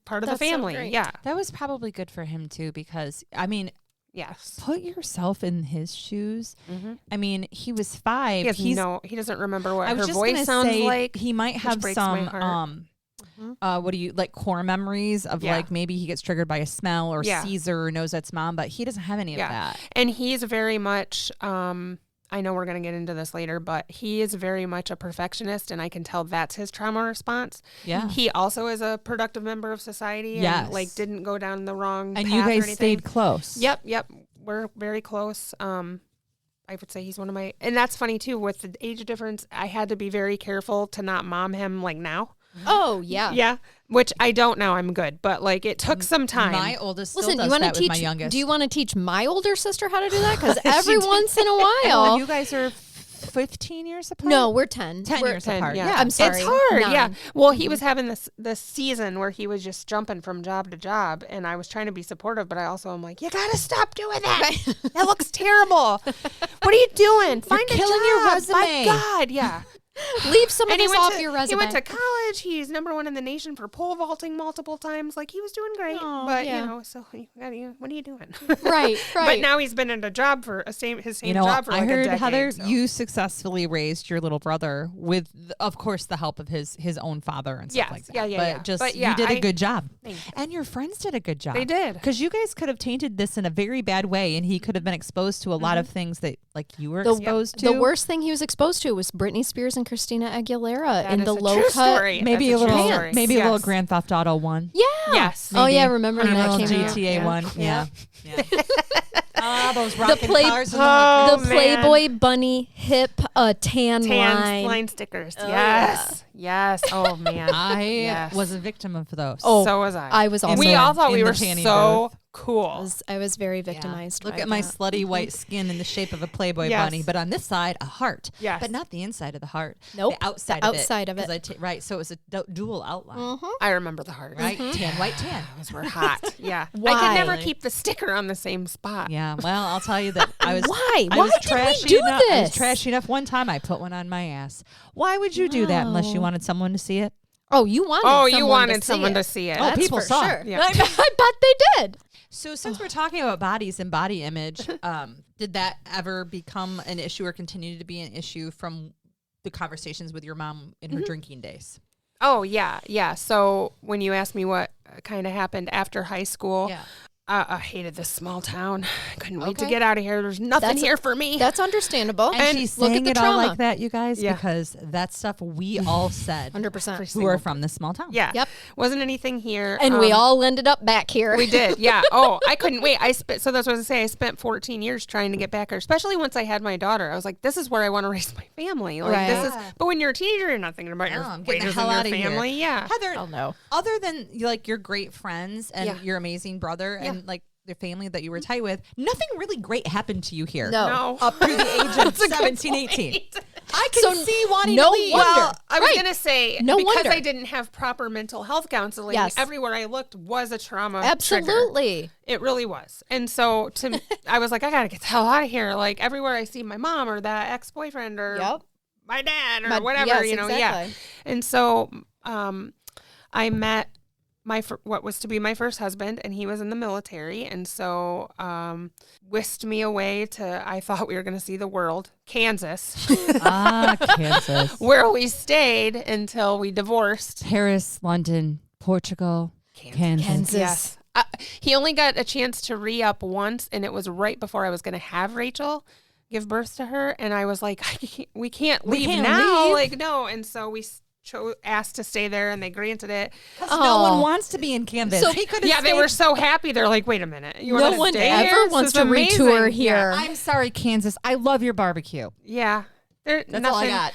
S3: part of the family. So yeah.
S2: That was probably good for him too because, I mean,
S3: yes.
S2: put yourself in his shoes. Mm-hmm. I mean, he was 5.
S3: He doesn't remember what her voice sounds like.
S2: He might have some what do you like core memories of like maybe he gets triggered by a smell or sees her or knows that's mom, but he doesn't have any of that.
S3: And he's very much I know we're going to get into this later, but he is very much a perfectionist, and I can tell that's his trauma response.
S2: Yeah.
S3: He also is a productive member of society and like didn't go down the wrong path.
S2: And you guys stayed close.
S3: Yep. We're very close. I would say he's one of my, and that's funny too, with the age difference, I had to be very careful to not mom him like now.
S1: Oh, yeah.
S3: Yeah. Which I don't now. I'm good. But like it took some time.
S2: My oldest still does that with my youngest.
S1: Do you want to teach my older sister how to do that? Because every once in a while.
S2: You guys are 15 years apart?
S1: No, we're 10.
S2: 10 years apart.
S3: Yeah.
S1: I'm sorry.
S3: It's hard.
S1: 9.
S3: Yeah. Well, he was having this season where he was just jumping from job to job, and I was trying to be supportive, but I also am like, you got to stop doing that. That looks terrible. What are you doing? Find a
S2: killing
S3: job.
S2: your resume.
S3: My God. Yeah.
S1: Leave some of this off your resume.
S3: He went to college. He's #1 in the nation for pole vaulting multiple times. Like he was doing great, but you know, so what are you doing?
S1: Right.
S3: But now he's been in a job for his same job for like
S2: I heard,
S3: a decade.
S2: Heather,
S3: so.
S2: you successfully raised your little brother with, of course, the help of his own father and stuff like that. But you did a good job, and your friends did a good job.
S3: They did,
S2: because you guys could have tainted this in a very bad way, and he could have been exposed to a lot of things that like you were exposed to.
S1: The worst thing he was exposed to was Britney Spears and Christina Aguilera in the low cut.
S3: Story.
S2: Maybe a
S3: That's
S2: little Grand Theft Auto 1.
S1: Yeah.
S3: Yes.
S1: Oh yeah, remember when that
S2: little
S1: came
S2: GTA
S1: out?
S2: 1. Yeah. Those
S1: The
S2: rockin' cars.
S1: the Playboy bunny hip tan
S3: line stickers.
S1: Oh,
S3: yes. Yes. Oh man.
S2: I was a victim of those.
S1: Oh,
S3: so was I.
S1: I was also.
S3: We all thought we
S2: in
S3: were
S2: the panty
S3: so cool.
S1: I was very victimized.
S2: Look
S1: by
S2: at my
S1: that.
S2: slutty white skin in the shape of a Playboy bunny, but on this side, a heart.
S3: Yes.
S2: But not the inside of the heart.
S1: Nope.
S2: The outside
S1: of it.
S2: 'Cause right. So it was a dual outline.
S3: I remember the heart.
S2: Right? Tan, white, tan.
S3: Those were hot. Yeah.
S1: Why?
S3: I could never keep the sticker on the same spot.
S2: Yeah. Well, I'll tell you that I was.
S1: Why?
S2: I
S1: Why
S2: was
S1: did we
S2: trashy
S1: do
S2: enough. I was
S1: this?
S2: trashy enough. One time, I put one on my ass. Why would you do that unless you wanted someone to see it?
S1: Oh, you wanted
S3: someone to
S1: see
S3: see it.
S2: Oh,
S1: That's
S2: people
S1: for
S2: saw.
S1: sure.
S3: Yeah.
S1: I bet they did.
S2: So since we're talking about bodies and body image, did that ever become an issue or continue to be an issue from the conversations with your mom in her drinking days?
S3: Oh, yeah. Yeah. So when you asked me what kind of happened after high school, I hated this small town. I couldn't wait to get out of here. There's nothing here for me.
S1: That's understandable.
S2: And she's
S1: look
S2: saying
S1: at the
S2: it all
S1: trauma.
S2: like that, you guys, because that's stuff we all said
S1: 100%.
S2: who are from this small town.
S3: Yeah.
S1: Yep.
S3: Wasn't anything here.
S1: And we all ended up back here.
S3: We did. Yeah. Oh, I couldn't wait. So that's what I was saying. I spent 14 years trying to get back here, especially once I had my daughter. I was like, this is where I want to raise my family. Like this is, but when you're a teenager, you're not thinking about your wages and your family. Yeah.
S2: Heather,
S1: Oh, no.
S2: other than like your great friends and your amazing brother and like the family that you were tight with, nothing really great happened to you here.
S1: No.
S2: Up through the age of 17, 18. I can see wanting
S1: no
S2: to leave.
S1: wonder.
S3: Well, I was going to say,
S1: No
S3: because
S1: wonder.
S3: I didn't have proper mental health counseling, everywhere I looked was a trauma
S1: Absolutely.
S3: trigger. It really was. And so I was like, I got to get the hell out of here. Like everywhere I see my mom or that ex-boyfriend or my dad or whatever,
S1: exactly.
S3: Yeah. And so I met what was to be my first husband, and he was in the military, and so whisked me away to, I thought we were going to see the world, Kansas.
S2: Kansas.
S3: Where we stayed until we divorced.
S2: Paris, London, Portugal, Kansas.
S3: Yes. He only got a chance to re-up once, and it was right before I was going to have Rachel give birth to her, and I was like, we can't leave now. Like, no. And so we asked to stay there, and they granted it.
S2: No one wants to be in Kansas.
S1: So
S2: he could
S3: they were so happy. They're like, wait a minute.
S1: No one ever wants to retour here.
S2: I'm sorry, Kansas. I love your barbecue.
S3: Yeah.
S2: That's all I got.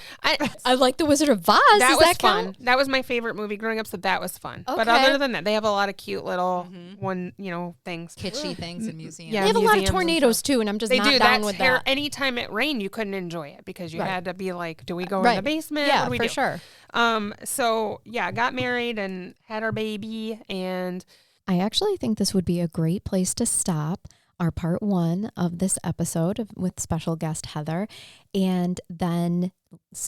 S1: I like The Wizard of Oz.
S3: That
S1: Does
S3: was fun.
S1: count?
S3: That was my favorite movie growing up, so that was fun. But
S1: Okay.
S3: other than that, they have a lot of cute little things.
S2: Kitschy things in museums.
S3: Yeah,
S1: They have a lot of
S3: museums and
S1: tornadoes
S3: stuff.
S1: too, and I'm just
S3: They
S1: not
S3: do.
S1: down
S3: That's
S1: with that.
S3: anytime it rained, you couldn't enjoy it because you had to be like, do we go in
S1: Right.
S3: the basement?
S1: Yeah,
S3: What do we
S1: for
S3: do?
S1: sure.
S3: So yeah, got married and had our baby, and
S1: I actually think this would be a great place to stop. our part 1 of this episode with special guest Heather. And then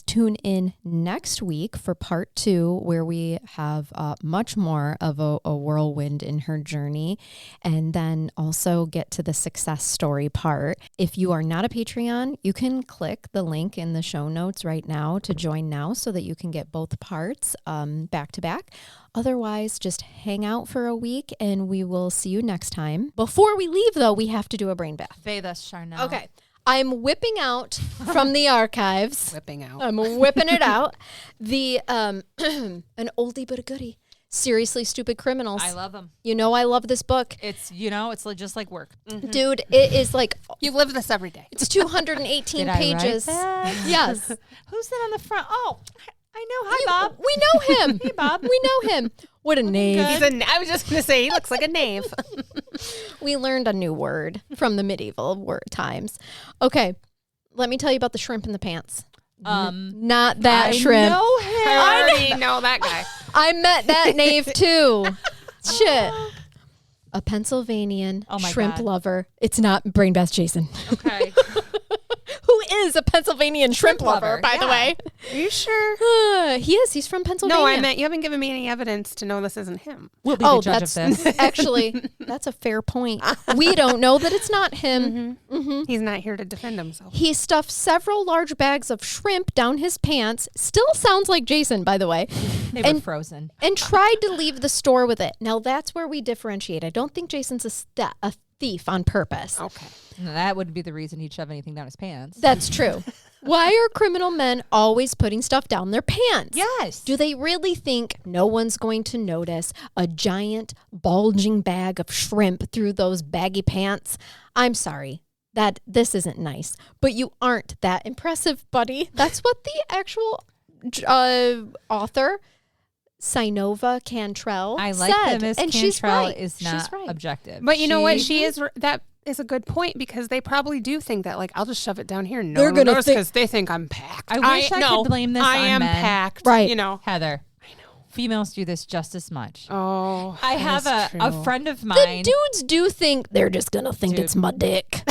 S1: tune in next week for part 2, where we have much more of a whirlwind in her journey, and then also get to the success story part. If you are not a Patreon, you can click the link in the show notes right now to join now so that you can get both parts back to back. Otherwise, just hang out for a week and we will see you next time. Before we leave, though, we have to do a brain bath.
S2: Bathe us, Charnel.
S1: Okay. I'm whipping out from the archives. I'm whipping it out. The an oldie but a goodie. Seriously Stupid Criminals.
S2: I love them.
S1: You know I love this book.
S2: It's it's just like work.
S3: Mm-hmm.
S1: Dude, it is like
S3: You live this every day.
S1: it's 218
S2: Did
S1: pages.
S2: I write that?
S1: Yes.
S2: Who's that on the front? Oh, I know. Hi, Bob.
S1: We know him.
S2: Hey, Bob.
S1: We know him. What a knave.
S3: I was just going to say, he looks like a knave.
S1: We learned a new word from the medieval times. Okay. Let me tell you about the shrimp in the pants. Not that shrimp.
S2: Know him.
S3: I already know that guy.
S1: I met that knave too. Shit. A Pennsylvanian shrimp
S2: God.
S1: lover. It's not Brain Bath Jason.
S2: Okay.
S1: Who is a Pennsylvanian shrimp lover, by the
S2: yeah.
S1: way?
S3: Are you sure?
S1: He is. He's from Pennsylvania.
S3: No, I meant you haven't given me any evidence to know this isn't him.
S2: We'll be the judge of this.
S1: Actually, that's a fair point. We don't know that it's not him.
S3: He's not here to defend himself.
S1: He stuffed several large bags of shrimp down his pants. Still sounds like Jason, by the way.
S2: They were frozen.
S1: And tried to leave the store with it. Now, that's where we differentiate. I don't think Jason's a thief on purpose.
S3: Okay.
S2: No, that wouldn't be the reason he'd shove anything down his pants.
S1: That's true. Why are criminal men always putting stuff down their pants?
S2: Yes.
S1: Do they really think no one's going to notice a giant bulging bag of shrimp through those baggy pants? I'm sorry. This isn't nice, but you aren't that impressive, buddy. That's what the actual author, Sinova Cantrell,
S2: I like
S1: said.
S2: that Miss
S1: And she's
S2: Cantrell
S1: right.
S2: is
S1: She's
S2: not
S1: right.
S2: objective.
S3: But you know what? That is a good point, because they probably do think that, like, I'll just shove it down here and no
S1: They're
S3: one will
S1: gonna
S3: notice because they think I'm packed.
S2: I wish I could blame this
S3: I
S2: on
S3: am
S2: men.
S3: packed.
S1: Right.
S3: You know.
S2: Heather, I know. Females do this just as much.
S3: Oh,
S2: I have a friend of
S1: The
S2: mine.
S1: dudes do think they're just going to think
S2: Dude.
S1: it's my dick.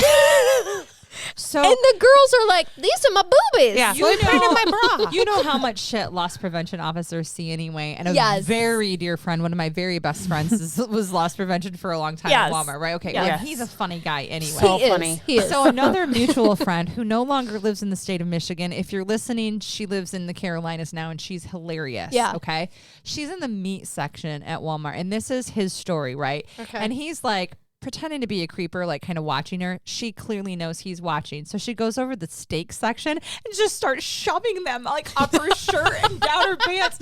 S2: So
S1: And the girls are like, these are my boobies.
S3: Yeah. So I put it in my bra.
S2: You know how much shit loss prevention officers see anyway. And a
S1: Yes.
S2: very dear friend, one of my very best friends, was loss prevention for a long time
S1: Yes.
S2: at Walmart, right? Okay,
S1: Yes.
S2: well, he's a funny guy anyway.
S3: So
S1: He is.
S3: funny.
S1: He is.
S2: So another mutual friend who no longer lives in the state of Michigan. If you're listening, she lives in the Carolinas now, and she's hilarious.
S1: Yeah.
S2: Okay. She's in the meat section at Walmart, and this is his story, right?
S1: Okay.
S2: And he's like pretending to be a creeper, like kind of watching her. She clearly knows he's watching, so she goes over the steak section and just starts shoving them like up her shirt and down her pants.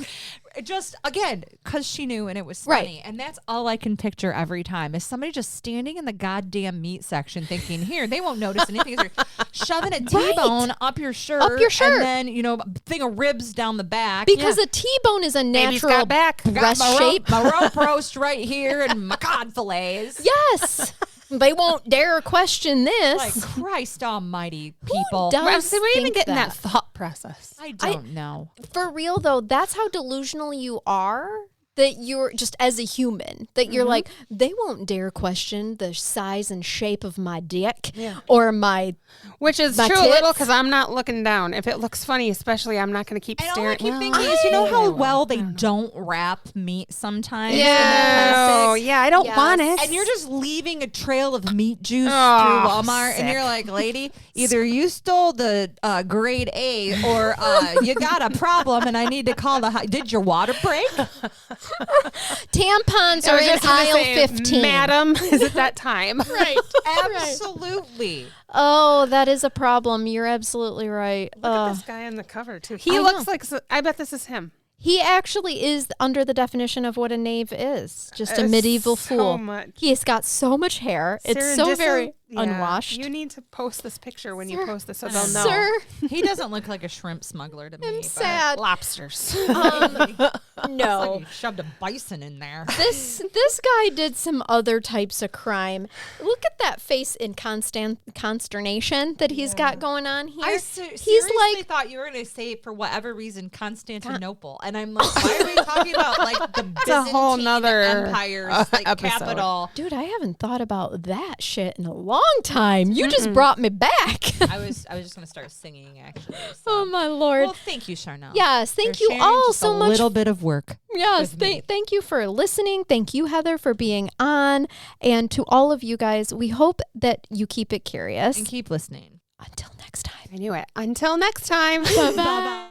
S2: Just again, because she knew, and it was funny.
S1: Right.
S2: And that's all I can picture every time is somebody just standing in the goddamn meat section thinking, here, they won't notice anything. They're shoving a T-bone up your shirt.
S1: Up your shirt.
S2: And then, thing of ribs down the back.
S1: Because a T-bone is a
S3: Baby's
S1: natural
S3: got back.
S1: breast
S2: my
S1: shape.
S2: my rope roast right here and my cod fillets.
S1: Yes. They won't dare question this.
S2: Like, Christ almighty, people.
S1: does
S3: Well, see, we're even
S1: think
S3: getting
S1: that?
S3: that thought process.
S2: I don't know.
S1: For real, though, that's how delusional you are. That you're just as a human, that you're like, they won't dare question the size and shape of my dick or my.
S3: Which is
S1: My
S3: true a little,
S1: tits.
S3: because I'm not looking down. If it looks funny, especially, I'm not going to keep
S2: And all
S3: staring.
S2: I keep
S3: Well,
S2: thinking is, you know how well they don't wrap meat sometimes? in the
S3: Yeah.
S2: plastics?
S3: Yeah, I don't
S1: Yes.
S3: want it.
S2: And you're just leaving a trail of meat juice
S3: Oh,
S2: through Walmart, and
S3: sick.
S2: you're like, lady, either you stole the grade A or you got a problem, and I need to call the. Did your water break?
S1: Tampons
S3: I
S1: are
S3: was
S1: in
S3: just gonna
S1: aisle
S3: say,
S1: 15.
S3: Madam, is it that time?
S1: Right.
S2: Absolutely.
S1: Oh, that is a problem. You're absolutely right.
S3: Look at this guy on the cover, too.
S1: I
S3: He looks
S1: know.
S3: like, I bet this is him.
S1: He actually is under the definition of what a knave is. Just a
S3: It's
S1: medieval
S3: so
S1: fool.
S3: much.
S1: He's got so much hair. It's so
S3: Sarah
S1: very. unwashed.
S3: You need to post this picture when you
S1: Sir.
S3: post this so they'll know.
S1: Sir,
S2: He doesn't look like a shrimp smuggler to me.
S1: I'm
S2: but
S1: sad.
S3: Lobsters.
S2: It's like
S1: No.
S2: you shoved a bison in there.
S1: This guy did some other types of crime. Look at that face in consternation that he's got going on here.
S2: I seriously thought you were going to say, for whatever reason, Constantinople. And I'm like, why are we talking about like the
S3: a whole
S2: Byzantine
S3: nother
S2: Empire's like
S3: episode.
S2: capital?
S1: Dude, I haven't thought about that shit in a long time. You just brought me back.
S2: I was just going to start singing, actually. So.
S1: Oh, my Lord.
S2: Well, thank you, Charnel.
S1: Yes, thank
S2: for
S1: you
S2: sharing
S1: all
S2: just
S1: so
S2: a
S1: much.
S2: little bit of work.
S1: Yes,
S2: with me.
S1: thank you for listening. Thank you, Heather, for being on. And to all of you guys, we hope that you keep it curious.
S2: And keep listening.
S1: Until next time.
S3: I knew it. Until next time.
S1: Bye-bye.